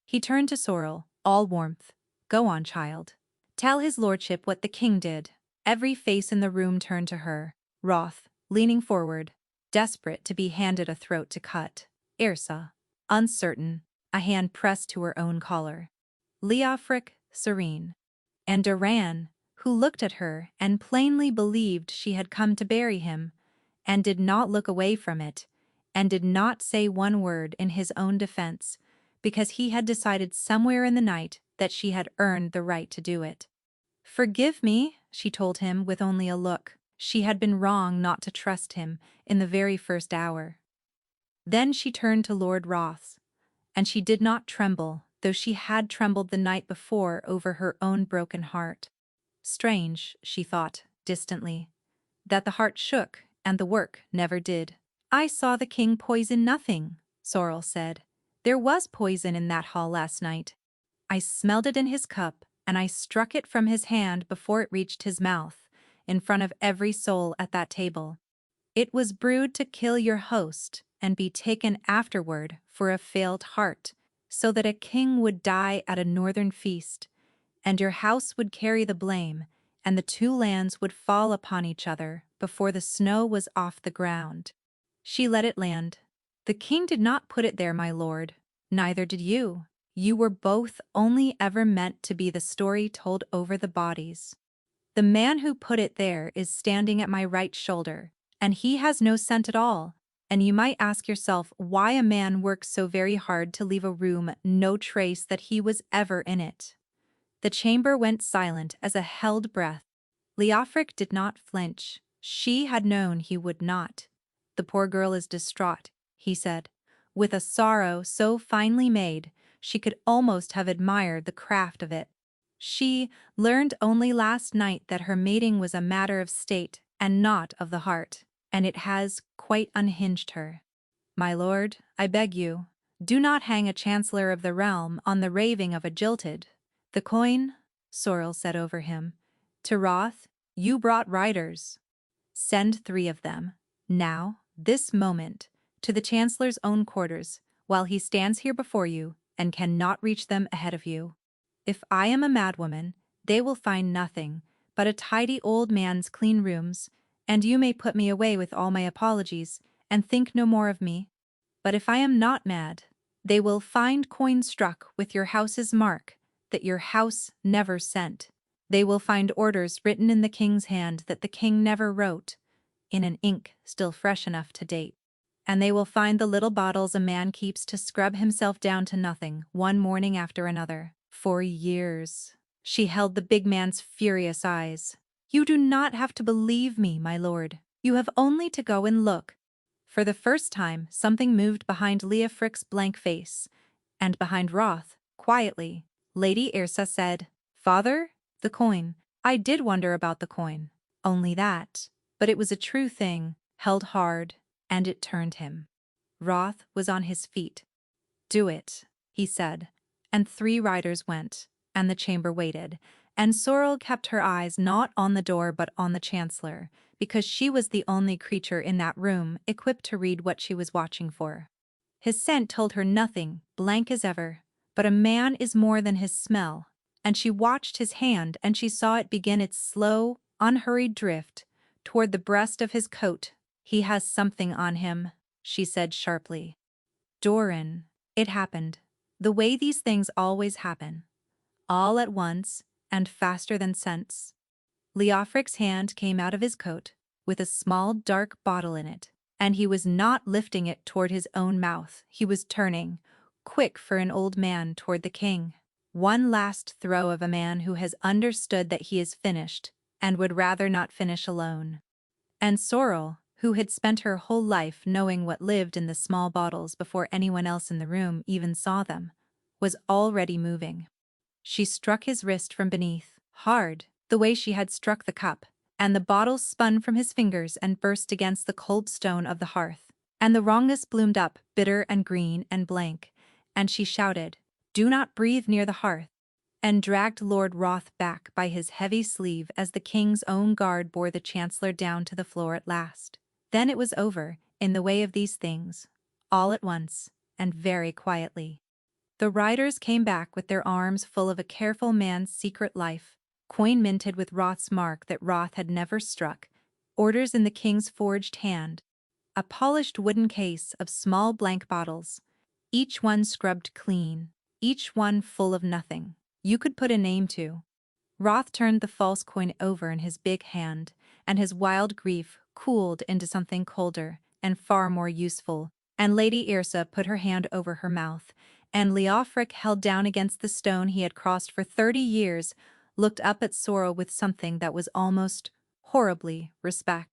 He turned to Sorrel, all warmth. "Go on, child. Tell his lordship what the king did." Every face in the room turned to her. Roth, leaning forward, desperate to be handed a throat to cut. Ursa, uncertain, a hand pressed to her own collar. Leofric, serene. And Doran, who looked at her and plainly believed she had come to bury him, and did not look away from it, and did not say one word in his own defense, because he had decided somewhere in the night that she had earned the right to do it. "Forgive me," she told him with only a look. She had been wrong not to trust him in the very first hour. Then she turned to Lord Roth, and she did not tremble, though she had trembled the night before over her own broken heart. Strange, she thought, distantly, that the heart shook and the work never did. "I saw the king poison nothing," Sorrel said. "There was poison in that hall last night. I smelled it in his cup, and I struck it from his hand before it reached his mouth, in front of every soul at that table. It was brewed to kill your host and be taken afterward for a failed heart, so that a king would die at a northern feast, and your house would carry the blame, and the 2 lands would fall upon each other before the snow was off the ground. She let it land. The king did not put it there, my lord. Neither did you. You were both only ever meant to be the story told over the bodies. The man who put it there is standing at my right shoulder, and he has no scent at all. And you might ask yourself why a man works so very hard to leave a room no trace that he was ever in it. The chamber went silent as a held breath. Leofric did not flinch. She had known he would not. The poor girl is distraught, he said, with a sorrow so finely made she could almost have admired the craft of it. She learned only last night that her mating was a matter of state and not of the heart, and it has quite unhinged her. My lord, I beg you, do not hang a chancellor of the realm on the raving of a jilted. The coin, Sorrel said over him. To Roth, you brought riders. Send 3 of them, now, this moment, to the chancellor's own quarters, while he stands here before you and cannot reach them ahead of you. If I am a madwoman, they will find nothing but a tidy old man's clean rooms, and you may put me away with all my apologies and think no more of me. But if I am not mad, they will find coin struck with your house's mark that your house never sent. They will find orders written in the king's hand that the king never wrote, in an ink still fresh enough to date. And they will find the little bottles a man keeps to scrub himself down to nothing, one morning after another. For years. She held the big man's furious eyes. You do not have to believe me, my lord. You have only to go and look. For the first time, something moved behind Leofric's blank face, and behind Roth, quietly, Lady Yrsa said, Father, the coin. I did wonder about the coin. Only that. But it was a true thing, held hard, and it turned him. Roth was on his feet. Do it, he said, and 3 riders went, and the chamber waited, and Sorrel kept her eyes not on the door but on the chancellor, because she was the only creature in that room equipped to read what she was watching for. His scent told her nothing, blank as ever, but a man is more than his smell, and she watched his hand and she saw it begin its slow, unhurried drift toward the breast of his coat. He has something on him, she said sharply. Doran, it happened, the way these things always happen, all at once and faster than sense. Leofric's hand came out of his coat with a small dark bottle in it, and he was not lifting it toward his own mouth. He was turning, quick for an old man, toward the king. One last throw of a man who has understood that he is finished and would rather not finish alone. And Sorrel, who had spent her whole life knowing what lived in the small bottles before anyone else in the room even saw them, was already moving. She struck his wrist from beneath, hard, the way she had struck the cup, and the bottle spun from his fingers and burst against the cold stone of the hearth. And the wrongness bloomed up, bitter and green and blank, and she shouted, Do not breathe near the hearth, and dragged Lord Roth back by his heavy sleeve as the king's own guard bore the chancellor down to the floor at last. Then it was over, in the way of these things, all at once, and very quietly. The riders came back with their arms full of a careful man's secret life, coin minted with Roth's mark that Roth had never struck, orders in the king's forged hand, a polished wooden case of small blank bottles, each one scrubbed clean, each one full of nothing you could put a name to. Roth turned the false coin over in his big hand, and his wild grief cooled into something colder and far more useful, and Lady Yrsa put her hand over her mouth, and Leofric, held down against the stone he had crossed for 30 years, looked up at Sorrel with something that was almost horribly respect.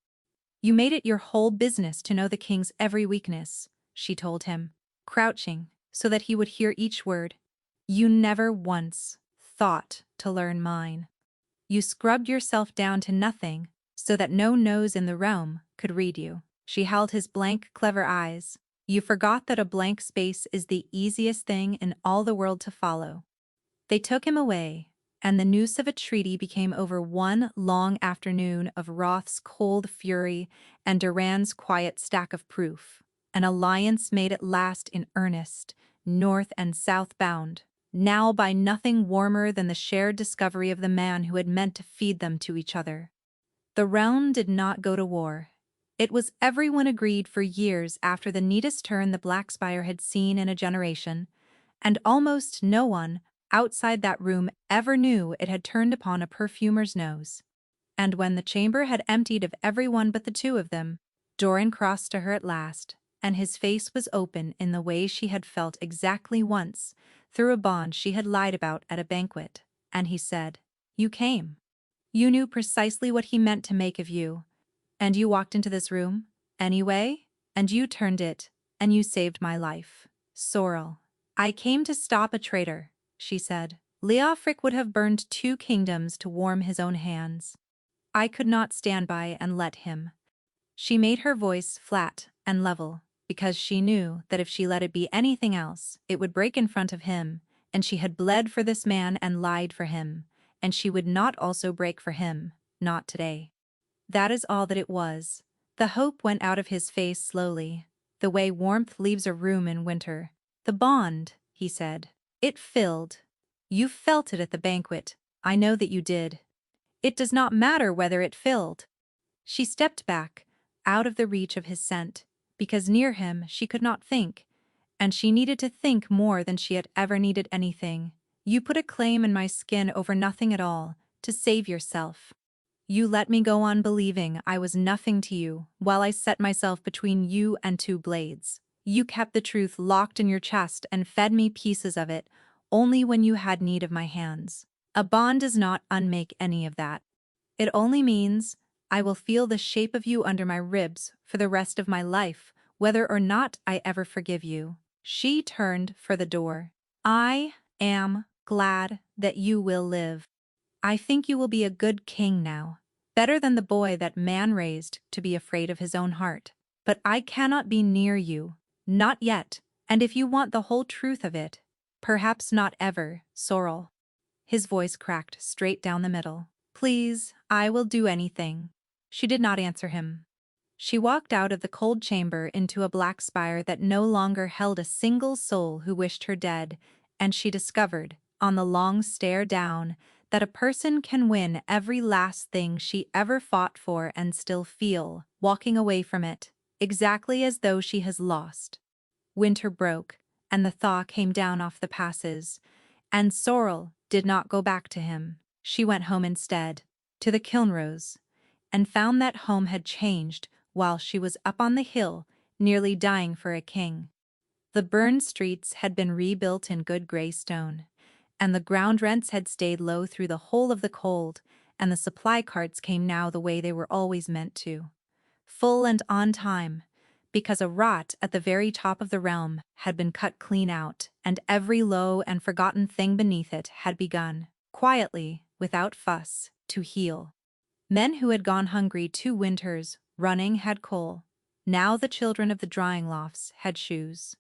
You made it your whole business to know the king's every weakness, she told him, crouching so that he would hear each word. You never once thought to learn mine. You scrubbed yourself down to nothing so that no nose in the realm could read you. She held his blank, clever eyes. You forgot that a blank space is the easiest thing in all the world to follow. They took him away, and the noose of a treaty became over one long afternoon of Roth's cold fury and Duran's quiet stack of proof. An alliance made at last in earnest, north and south bound, now by nothing warmer than the shared discovery of the man who had meant to feed them to each other. The realm did not go to war. It was everyone agreed for years after the neatest turn the Black Spire had seen in a generation, and almost no one outside that room ever knew it had turned upon a perfumer's nose. And when the chamber had emptied of everyone but the two of them, Doran crossed to her at last, and his face was open in the way she had felt exactly once, through a bond she had lied about at a banquet, and he said, "You came. You knew precisely what he meant to make of you. And you walked into this room, anyway, and you turned it, and you saved my life. Sorrel. I came to stop a traitor," she said. Leofric would have burned 2 kingdoms to warm his own hands. I could not stand by and let him. She made her voice flat and level, because she knew that if she let it be anything else, it would break in front of him, and she had bled for this man and lied for him, and she would not also break for him, not today. That is all that it was. The hope went out of his face slowly, the way warmth leaves a room in winter. "The bond," he said. "It filled. You felt it at the banquet. I know that you did. It does not matter whether it filled." She stepped back, out of the reach of his scent, because near him she could not think, and she needed to think more than she had ever needed anything. "You put a claim in my skin over nothing at all, to save yourself. You let me go on believing I was nothing to you while I set myself between you and 2 blades. You kept the truth locked in your chest and fed me pieces of it only when you had need of my hands. A bond does not unmake any of that. It only means I will feel the shape of you under my ribs for the rest of my life, whether or not I ever forgive you." She turned for the door. "I am glad that you will live. I think you will be a good king now, better than the boy that man raised to be afraid of his own heart. But I cannot be near you, not yet, and if you want the whole truth of it, perhaps not ever, Sorrel." His voice cracked straight down the middle. "Please, I will do anything." She did not answer him. She walked out of the cold chamber into a black spire that no longer held a single soul who wished her dead, and she discovered, on the long stair down, that a person can win every last thing she ever fought for and still feel, walking away from it, exactly as though she has lost. Winter broke, and the thaw came down off the passes, and Sorrel did not go back to him. She went home instead, to the Kilnrose, and found that home had changed while she was up on the hill, nearly dying for a king. The burned streets had been rebuilt in good grey stone, and the ground rents had stayed low through the whole of the cold, and the supply carts came now the way they were always meant to. Full and on time, because a rot at the very top of the realm had been cut clean out, and every low and forgotten thing beneath it had begun, quietly, without fuss, to heal. Men who had gone hungry 2 winters running had coal. Now the children of the drying lofts had shoes.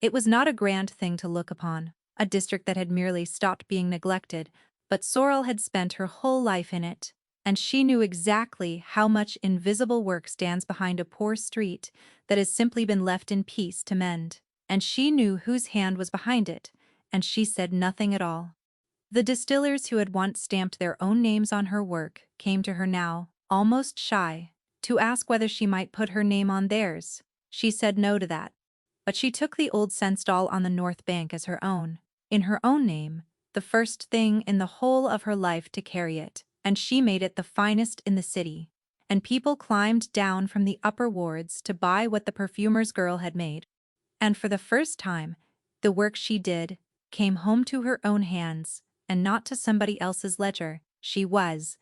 It was not a grand thing to look upon, a district that had merely stopped being neglected, but Sorrel had spent her whole life in it, and she knew exactly how much invisible work stands behind a poor street that has simply been left in peace to mend, and she knew whose hand was behind it, and she said nothing at all. The distillers who had once stamped their own names on her work came to her now, almost shy, to ask whether she might put her name on theirs. She said no to that. But she took the old Senstall on the north bank as her own, in her own name, the first thing in the whole of her life to carry it, and she made it the finest in the city, and people climbed down from the upper wards to buy what the perfumer's girl had made. And for the first time, the work she did came home to her own hands, and not to somebody else's ledger. She was,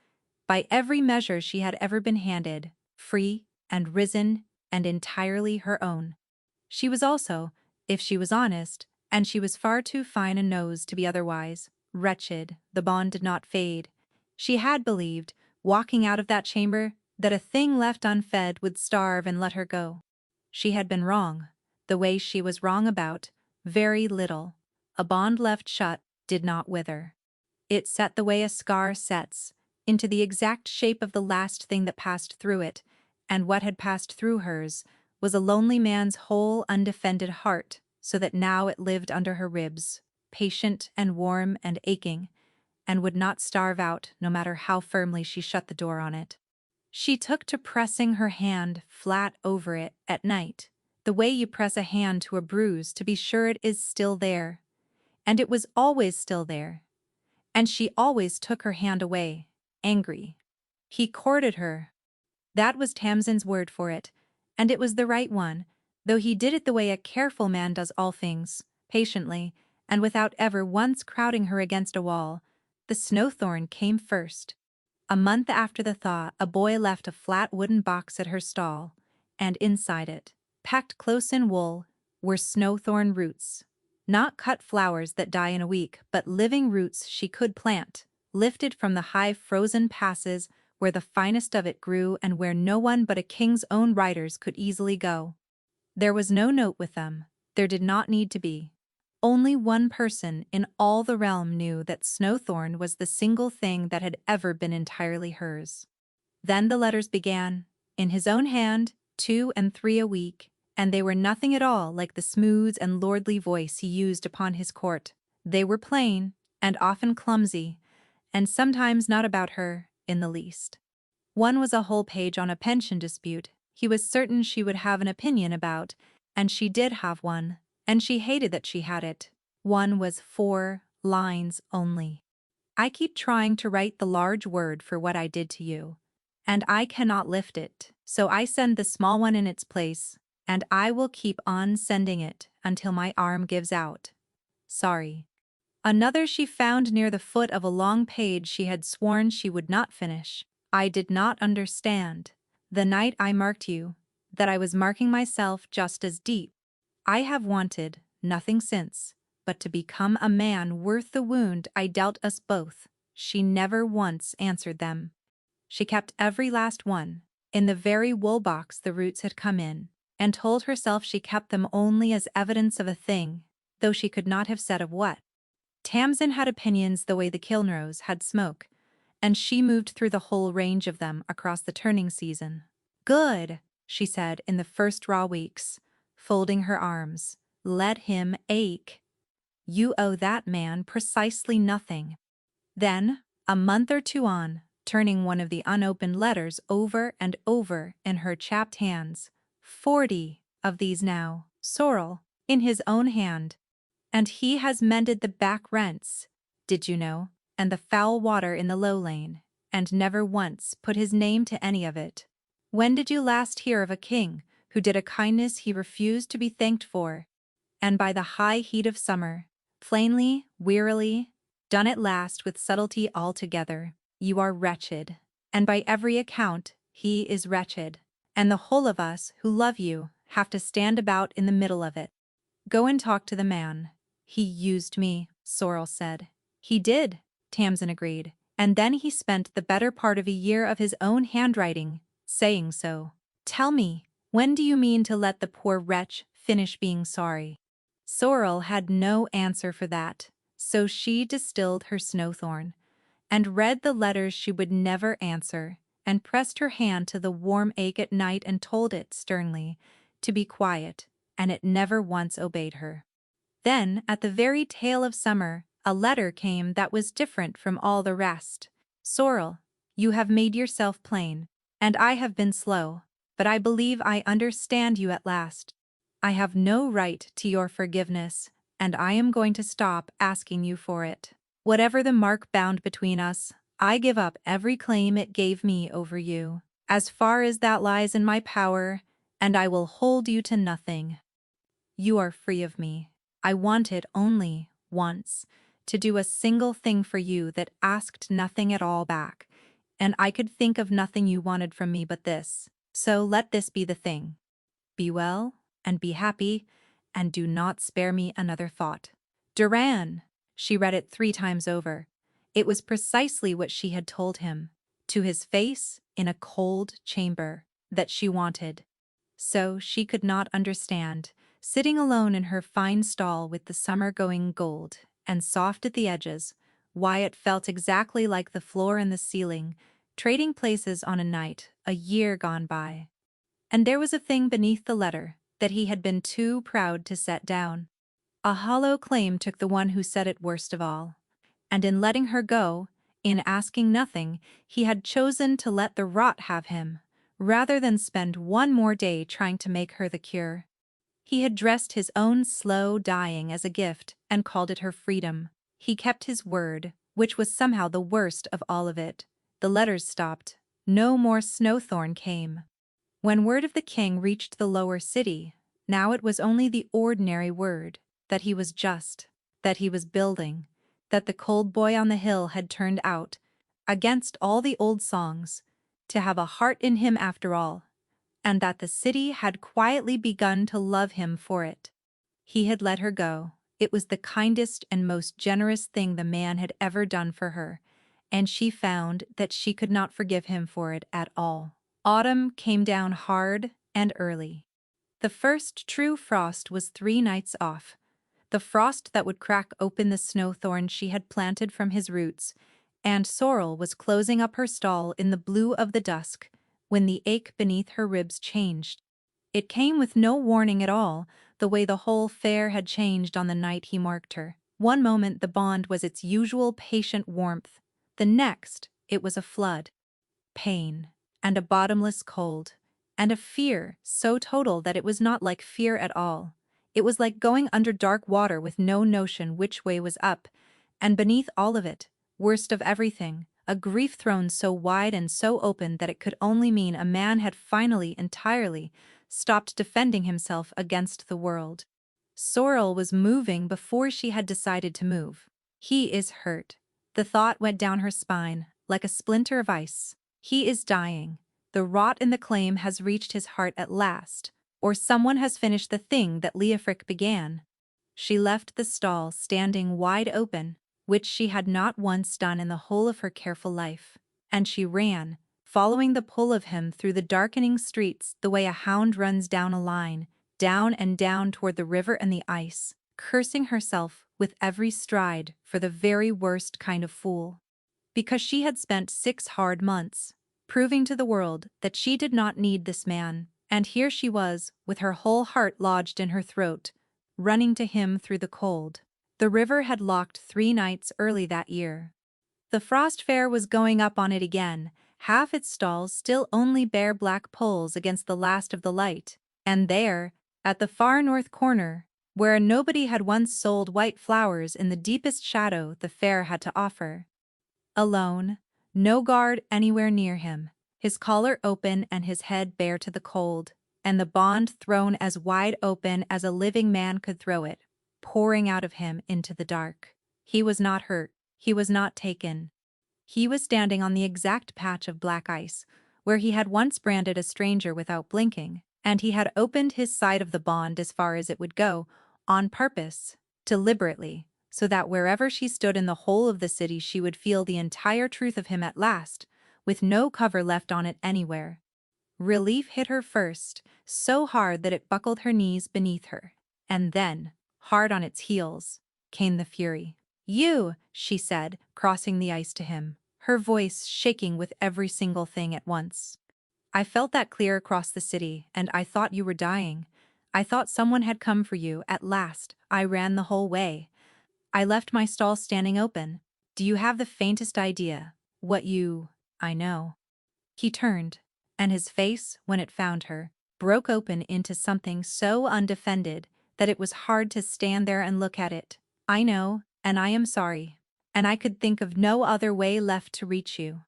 by every measure she had ever been handed, free and risen and entirely her own. She was also, if she was honest, and she was far too fine a nose to be otherwise, wretched. The bond did not fade. She had believed, walking out of that chamber, that a thing left unfed would starve and let her go. She had been wrong, the way she was wrong about very little. A bond left shut did not wither. It set the way a scar sets, into the exact shape of the last thing that passed through it, and what had passed through hers was a lonely man's whole undefended heart, so that now it lived under her ribs, patient and warm and aching, and would not starve out no matter how firmly she shut the door on it. She took to pressing her hand flat over it at night, the way you press a hand to a bruise to be sure it is still there. And it was always still there. And she always took her hand away, angry. He courted her. That was Tamsin's word for it, and it was the right one, though he did it the way a careful man does all things, patiently, and without ever once crowding her against a wall. The snowthorn came first. A month after the thaw, a boy left a flat wooden box at her stall, and inside it, packed close in wool, were snowthorn roots. Not cut flowers that die in a week, but living roots she could plant, lifted from the high frozen passes where the finest of it grew and where no one but a king's own riders could easily go. There was no note with them. There did not need to be. Only one person in all the realm knew that Snowthorn was the single thing that had ever been entirely hers. Then the letters began, in his own hand, 2 and 3 a week, and they were nothing at all like the smooth and lordly voice he used upon his court. They were plain, and often clumsy, and sometimes not about her in the least. One was a whole page on a pension dispute he was certain she would have an opinion about, and she did have one, and she hated that she had it. One was 4 lines only. I keep trying to write the large word for what I did to you, and I cannot lift it, so I send the small one in its place, and I will keep on sending it until my arm gives out. Sorry. Another she found near the foot of a long page she had sworn she would not finish. I did not understand, the night I marked you, that I was marking myself just as deep. I have wanted nothing since, but to become a man worth the wound I dealt us both. She never once answered them. She kept every last one, in the very wool box the roots had come in, and told herself she kept them only as evidence of a thing, though she could not have said of what. Tamsin had opinions the way the Kilnrows had smoke, and she moved through the whole range of them across the turning season. Good, she said in the first raw weeks, folding her arms. Let him ache. You owe that man precisely nothing. Then, a month or 2 on, turning one of the unopened letters over and over in her chapped hands, 40 of these now, Sorrel, in his own hand. And he has mended the back rents, did you know, and the foul water in the low lane, and never once put his name to any of it. When did you last hear of a king who did a kindness he refused to be thanked for? And by the high heat of summer, plainly, wearily, done at last with subtlety altogether, you are wretched, and by every account he is wretched, and the whole of us who love you have to stand about in the middle of it. Go and talk to the man. He used me, Sorrel said. He did, Tamsin agreed, and then he spent the better part of a year of his own handwriting, saying so. Tell me, when do you mean to let the poor wretch finish being sorry? Sorrel had no answer for that, so she distilled her snowthorn, and read the letters she would never answer, and pressed her hand to the warm ache at night and told it, sternly, to be quiet, and it never once obeyed her. Then, at the very tail of summer, a letter came that was different from all the rest. Sorrel, you have made yourself plain, and I have been slow, but I believe I understand you at last. I have no right to your forgiveness, and I am going to stop asking you for it. Whatever the mark bound between us, I give up every claim it gave me over you, as far as that lies in my power, and I will hold you to nothing. You are free of me. I wanted only, once, to do a single thing for you that asked nothing at all back, and I could think of nothing you wanted from me but this. So let this be the thing. Be well, and be happy, and do not spare me another thought. Duran! She read it 3 times over. It was precisely what she had told him, to his face, in a cold chamber, that she wanted. So she could not understand, sitting alone in her fine stall with the summer going gold and soft at the edges, why it felt exactly like the floor and the ceiling, trading places on a night, a year gone by. And there was a thing beneath the letter that he had been too proud to set down. A hollow claim took the one who said it worst of all, and in letting her go, In asking nothing, he had chosen to let the rot have him, rather than spend one more day trying to make her the cure. He had dressed his own slow dying as a gift and called it her freedom. He kept his word, which was somehow the worst of all of it. The letters stopped. No more Snowthorn came. When word of the king reached the lower city, now it was only the ordinary word, that he was just, that he was building, that the cold boy on the hill had turned out, against all the old songs, to have a heart in him after all, and that the city had quietly begun to love him for it. He had let her go. It was the kindest and most generous thing the man had ever done for her, and she found that she could not forgive him for it at all. Autumn came down hard and early. The first true frost was 3 nights off, the frost that would crack open the snowthorn she had planted from his roots, and Sorrel was closing up her stall in the blue of the dusk, when the ache beneath her ribs changed. It came with no warning at all, the way the whole fair had changed on the night he marked her. One moment the bond was its usual patient warmth, the next it was a flood. Pain, and a bottomless cold, and a fear so total that it was not like fear at all. It was like going under dark water with no notion which way was up, and beneath all of it, worst of everything, a grief thrown so wide and so open that it could only mean a man had finally entirely stopped defending himself against the world. Sorrel was moving before she had decided to move. He is hurt. The thought went down her spine, like a splinter of ice. He is dying. The rot in the claim has reached his heart at last, or someone has finished the thing that Leofric began. She left the stall standing wide open, which she had not once done in the whole of her careful life, and she ran, following the pull of him through the darkening streets the way a hound runs down a line, down and down toward the river and the ice, cursing herself with every stride for the very worst kind of fool. Because she had spent 6 hard months, proving to the world that she did not need this man, and here she was, with her whole heart lodged in her throat, running to him through the cold. The river had locked 3 nights early that year. The frost fair was going up on it again, half its stalls still only bare black poles against the last of the light, and there, at the far north corner, where nobody had once sold white flowers in the deepest shadow the fair had to offer. Alone, no guard anywhere near him, his collar open and his head bare to the cold, and the bond thrown as wide open as a living man could throw it, pouring out of him into the dark. He was not hurt, he was not taken. He was standing on the exact patch of black ice, where he had once branded a stranger without blinking, and he had opened his side of the bond as far as it would go, on purpose, deliberately, so that wherever she stood in the whole of the city she would feel the entire truth of him at last, with no cover left on it anywhere. Relief hit her first, so hard that it buckled her knees beneath her, and then, hard on its heels, came the fury. "You," she said, crossing the ice to him, her voice shaking with every single thing at once. "I felt that clear across the city, and I thought you were dying. I thought someone had come for you at last. I ran the whole way. I left my stall standing open. Do you have the faintest idea what you... I know?" He turned, and his face, when it found her, broke open into something so undefended that it was hard to stand there and look at it. "I know, and I am sorry, and I could think of no other way left to reach you.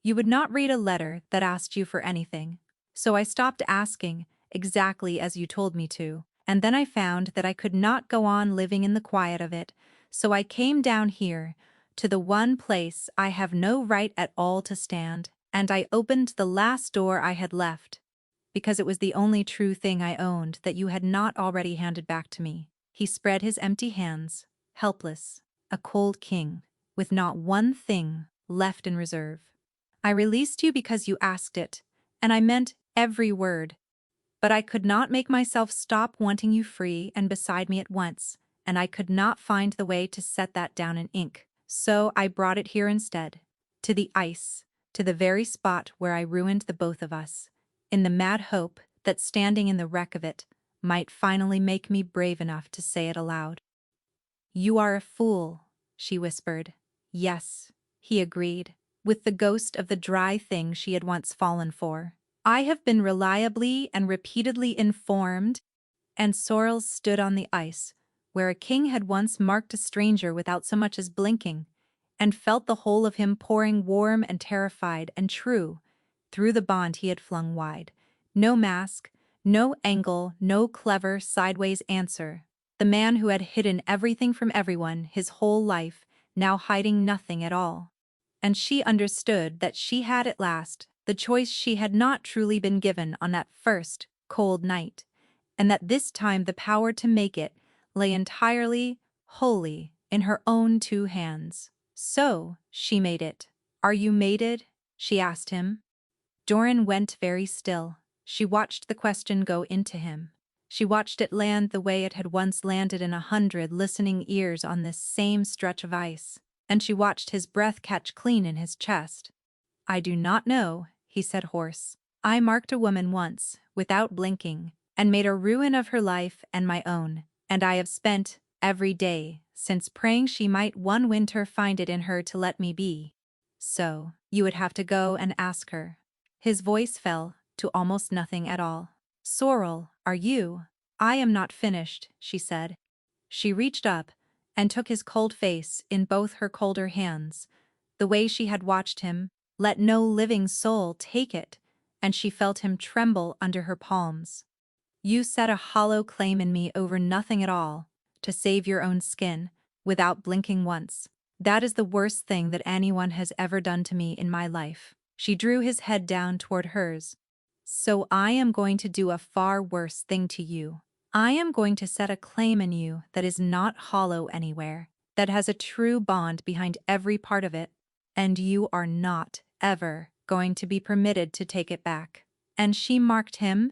You would not read a letter that asked you for anything, so I stopped asking, exactly as you told me to, and then I found that I could not go on living in the quiet of it, so I came down here, to the one place I have no right at all to stand, and I opened the last door I had left, because it was the only true thing I owned that you had not already handed back to me." He spread his empty hands, helpless, a cold king, with not one thing left in reserve. "I released you because you asked it, and I meant every word. But I could not make myself stop wanting you free and beside me at once, and I could not find the way to set that down in ink. So I brought it here instead, to the ice, to the very spot where I ruined the both of us, in the mad hope that standing in the wreck of it might finally make me brave enough to say it aloud." "You are a fool," she whispered. "Yes, he agreed, with the ghost of the dry thing she had once fallen for. I have been reliably and repeatedly informed, and Sorrel stood on the ice, where a king had once marked a stranger without so much as blinking, and felt the whole of him pouring warm and terrified and true through the bond he had flung wide. No mask, no angle, no clever sideways answer. The man who had hidden everything from everyone his whole life, now hiding nothing at all. And she understood that she had at last the choice she had not truly been given on that first, cold night, and that this time the power to make it lay entirely, wholly, in her own two hands. So, she made it. Are you mated? She asked him. Doran went very still. She watched the question go into him. She watched it land the way it had once landed in 100 listening ears on this same stretch of ice, and she watched his breath catch clean in his chest. I do not know, he said hoarse. I marked a woman once, without blinking, and made a ruin of her life and my own, and I have spent, every day, since praying she might one winter find it in her to let me be. So, you would have to go and ask her. His voice fell to almost nothing at all. Sorrel, are you? I am not finished, she said. She reached up and took his cold face in both her colder hands, the way she had watched him, let no living soul take it, and she felt him tremble under her palms. You set a hollow claim in me over nothing at all, to save your own skin, without blinking once. That is the worst thing that anyone has ever done to me in my life. She drew his head down toward hers. So I am going to do a far worse thing to you. I am going to set a claim in you that is not hollow anywhere, that has a true bond behind every part of it, and you are not, ever, going to be permitted to take it back. And she marked him.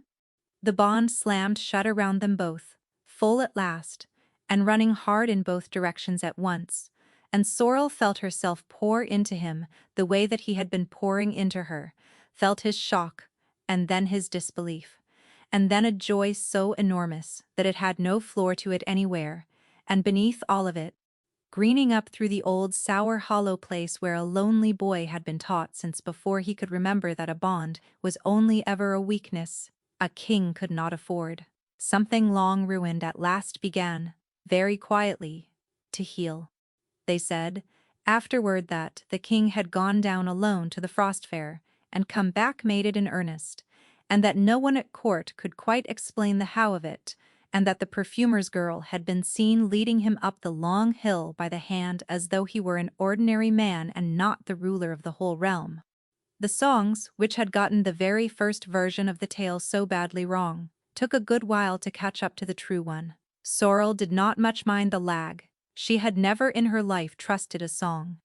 The bond slammed shut around them both, full at last, and running hard in both directions at once, and Sorrel felt herself pour into him the way that he had been pouring into her, felt his shock, and then his disbelief, and then a joy so enormous that it had no floor to it anywhere, and beneath all of it, greening up through the old sour hollow place where a lonely boy had been taught since before he could remember that a bond was only ever a weakness a king could not afford. Something long ruined at last began, very quietly, to heal. They said, afterward, that the king had gone down alone to the frost fair and come back mated in earnest, and that no one at court could quite explain the how of it, and that the perfumer's girl had been seen leading him up the long hill by the hand as though he were an ordinary man and not the ruler of the whole realm. The songs, which had gotten the very first version of the tale so badly wrong, took a good while to catch up to the true one. Sorrel did not much mind the lag. She had never in her life trusted a song.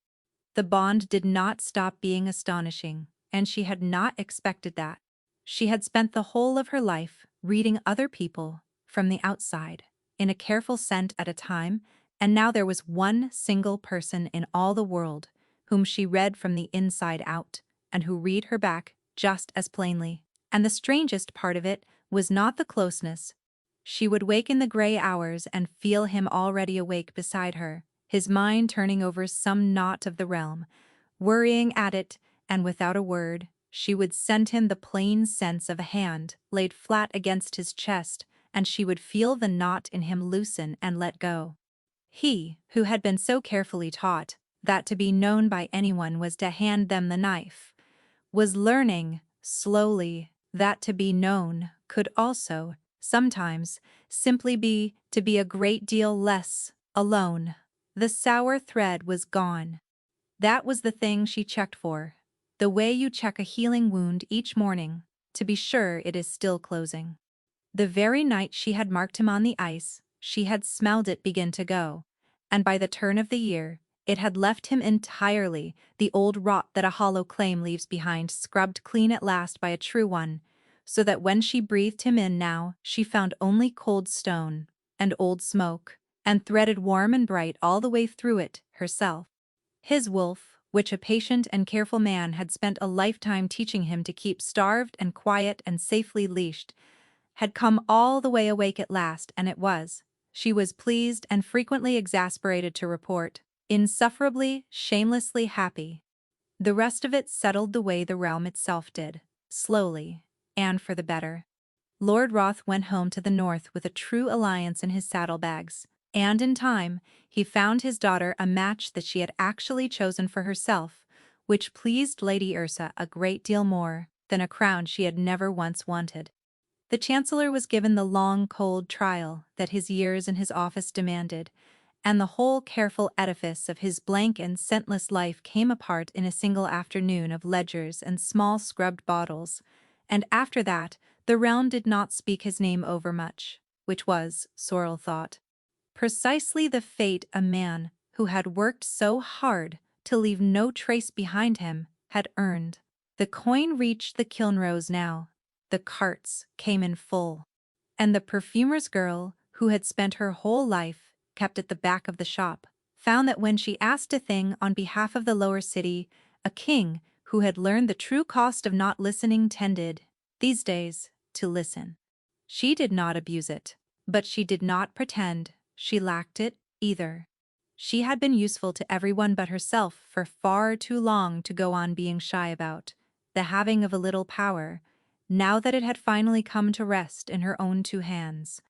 The bond did not stop being astonishing, and she had not expected that. She had spent the whole of her life reading other people from the outside, in a careful scent at a time, and now there was one single person in all the world whom she read from the inside out, and who read her back just as plainly. And the strangest part of it was not the closeness. She would wake in the gray hours and feel him already awake beside her, his mind turning over some knot of the realm, worrying at it, and without a word, she would send him the plain sense of a hand laid flat against his chest, and she would feel the knot in him loosen and let go. He, who had been so carefully taught that to be known by anyone was to hand them the knife, was learning, slowly, that to be known could also, sometimes, simply be to be a great deal less alone. The sour thread was gone. That was the thing she checked for, the way you check a healing wound each morning, to be sure it is still closing. The very night she had marked him on the ice, she had smelled it begin to go, and by the turn of the year, it had left him entirely, the old rot that a hollow claim leaves behind scrubbed clean at last by a true one, so that when she breathed him in now she found only cold stone, and old smoke, and threaded warm and bright all the way through it, herself. His wolf, which a patient and careful man had spent a lifetime teaching him to keep starved and quiet and safely leashed, had come all the way awake at last, and it was, she was pleased and frequently exasperated to report, insufferably, shamelessly happy. The rest of it settled the way the realm itself did, slowly, and for the better. Lord Roth went home to the north with a true alliance in his saddlebags, and in time, he found his daughter a match that she had actually chosen for herself, which pleased Lady Ursa a great deal more than a crown she had never once wanted. The Chancellor was given the long, cold trial that his years in his office demanded, and the whole careful edifice of his blank and scentless life came apart in a single afternoon of ledgers and small scrubbed bottles, and after that, the realm did not speak his name overmuch, which was, Sorrel thought, precisely the fate a man who had worked so hard to leave no trace behind him had earned. The coin reached the Kilnrose now. The carts came in full, and the perfumer's girl, who had spent her whole life kept at the back of the shop, found that when she asked a thing on behalf of the lower city, a king who had learned the true cost of not listening tended, these days, to listen. She did not abuse it, but she did not pretend she lacked it either. She had been useful to everyone but herself for far too long to go on being shy about the having of a little power, now that it had finally come to rest in her own two hands.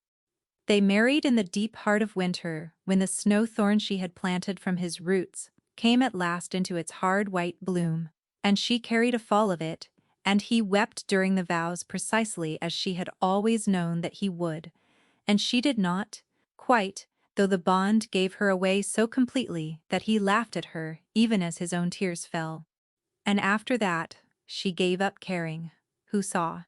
They married in the deep heart of winter, when the snowthorn she had planted from his roots came at last into its hard white bloom, and she carried a fall of it, and he wept during the vows precisely as she had always known that he would, and she did not, quite, though the bond gave her away so completely that he laughed at her even as his own tears fell. And after that, she gave up caring. Who saw?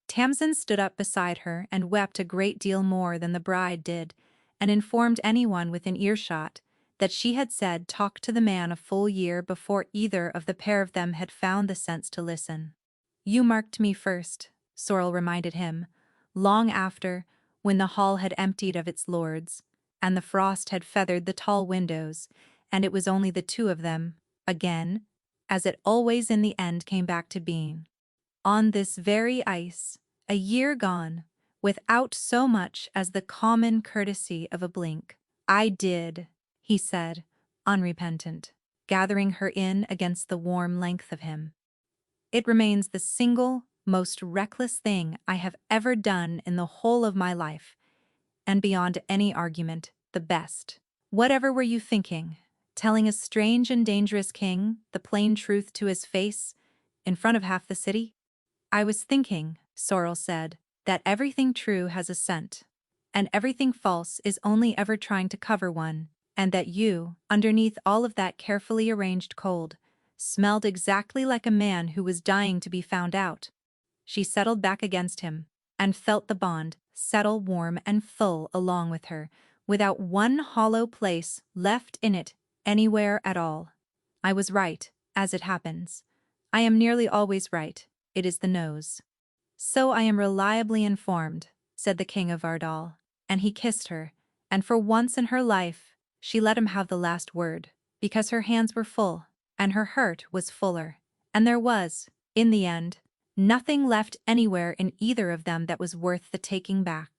Tamsin stood up beside her and wept a great deal more than the bride did, and informed anyone within earshot that she had said talk to the man a full year before either of the pair of them had found the sense to listen. "You marked me first," Sorrel reminded him, long after, when the hall had emptied of its lords, and the frost had feathered the tall windows, and it was only the two of them, again, as it always in the end came back to being. On this very ice, a year gone, without so much as the common courtesy of a blink. "I did," he said, unrepentant, gathering her in against the warm length of him. "It remains the single, most reckless thing I have ever done in the whole of my life, and beyond any argument, the best." "Whatever were you thinking? Telling a strange and dangerous king the plain truth to his face, in front of half the city?" "I was thinking," Sorrel said, "that everything true has a scent, and everything false is only ever trying to cover one, and that you, underneath all of that carefully arranged cold, smelled exactly like a man who was dying to be found out." She settled back against him, and felt the bond settle warm and full along with her, without one hollow place left in it anywhere at all. "I was right, as it happens. I am nearly always right. It is the nose." "So I am reliably informed," said the King of Ardal, and he kissed her, and for once in her life, she let him have the last word, because her hands were full, and her heart was fuller, and there was, in the end, nothing left anywhere in either of them that was worth the taking back.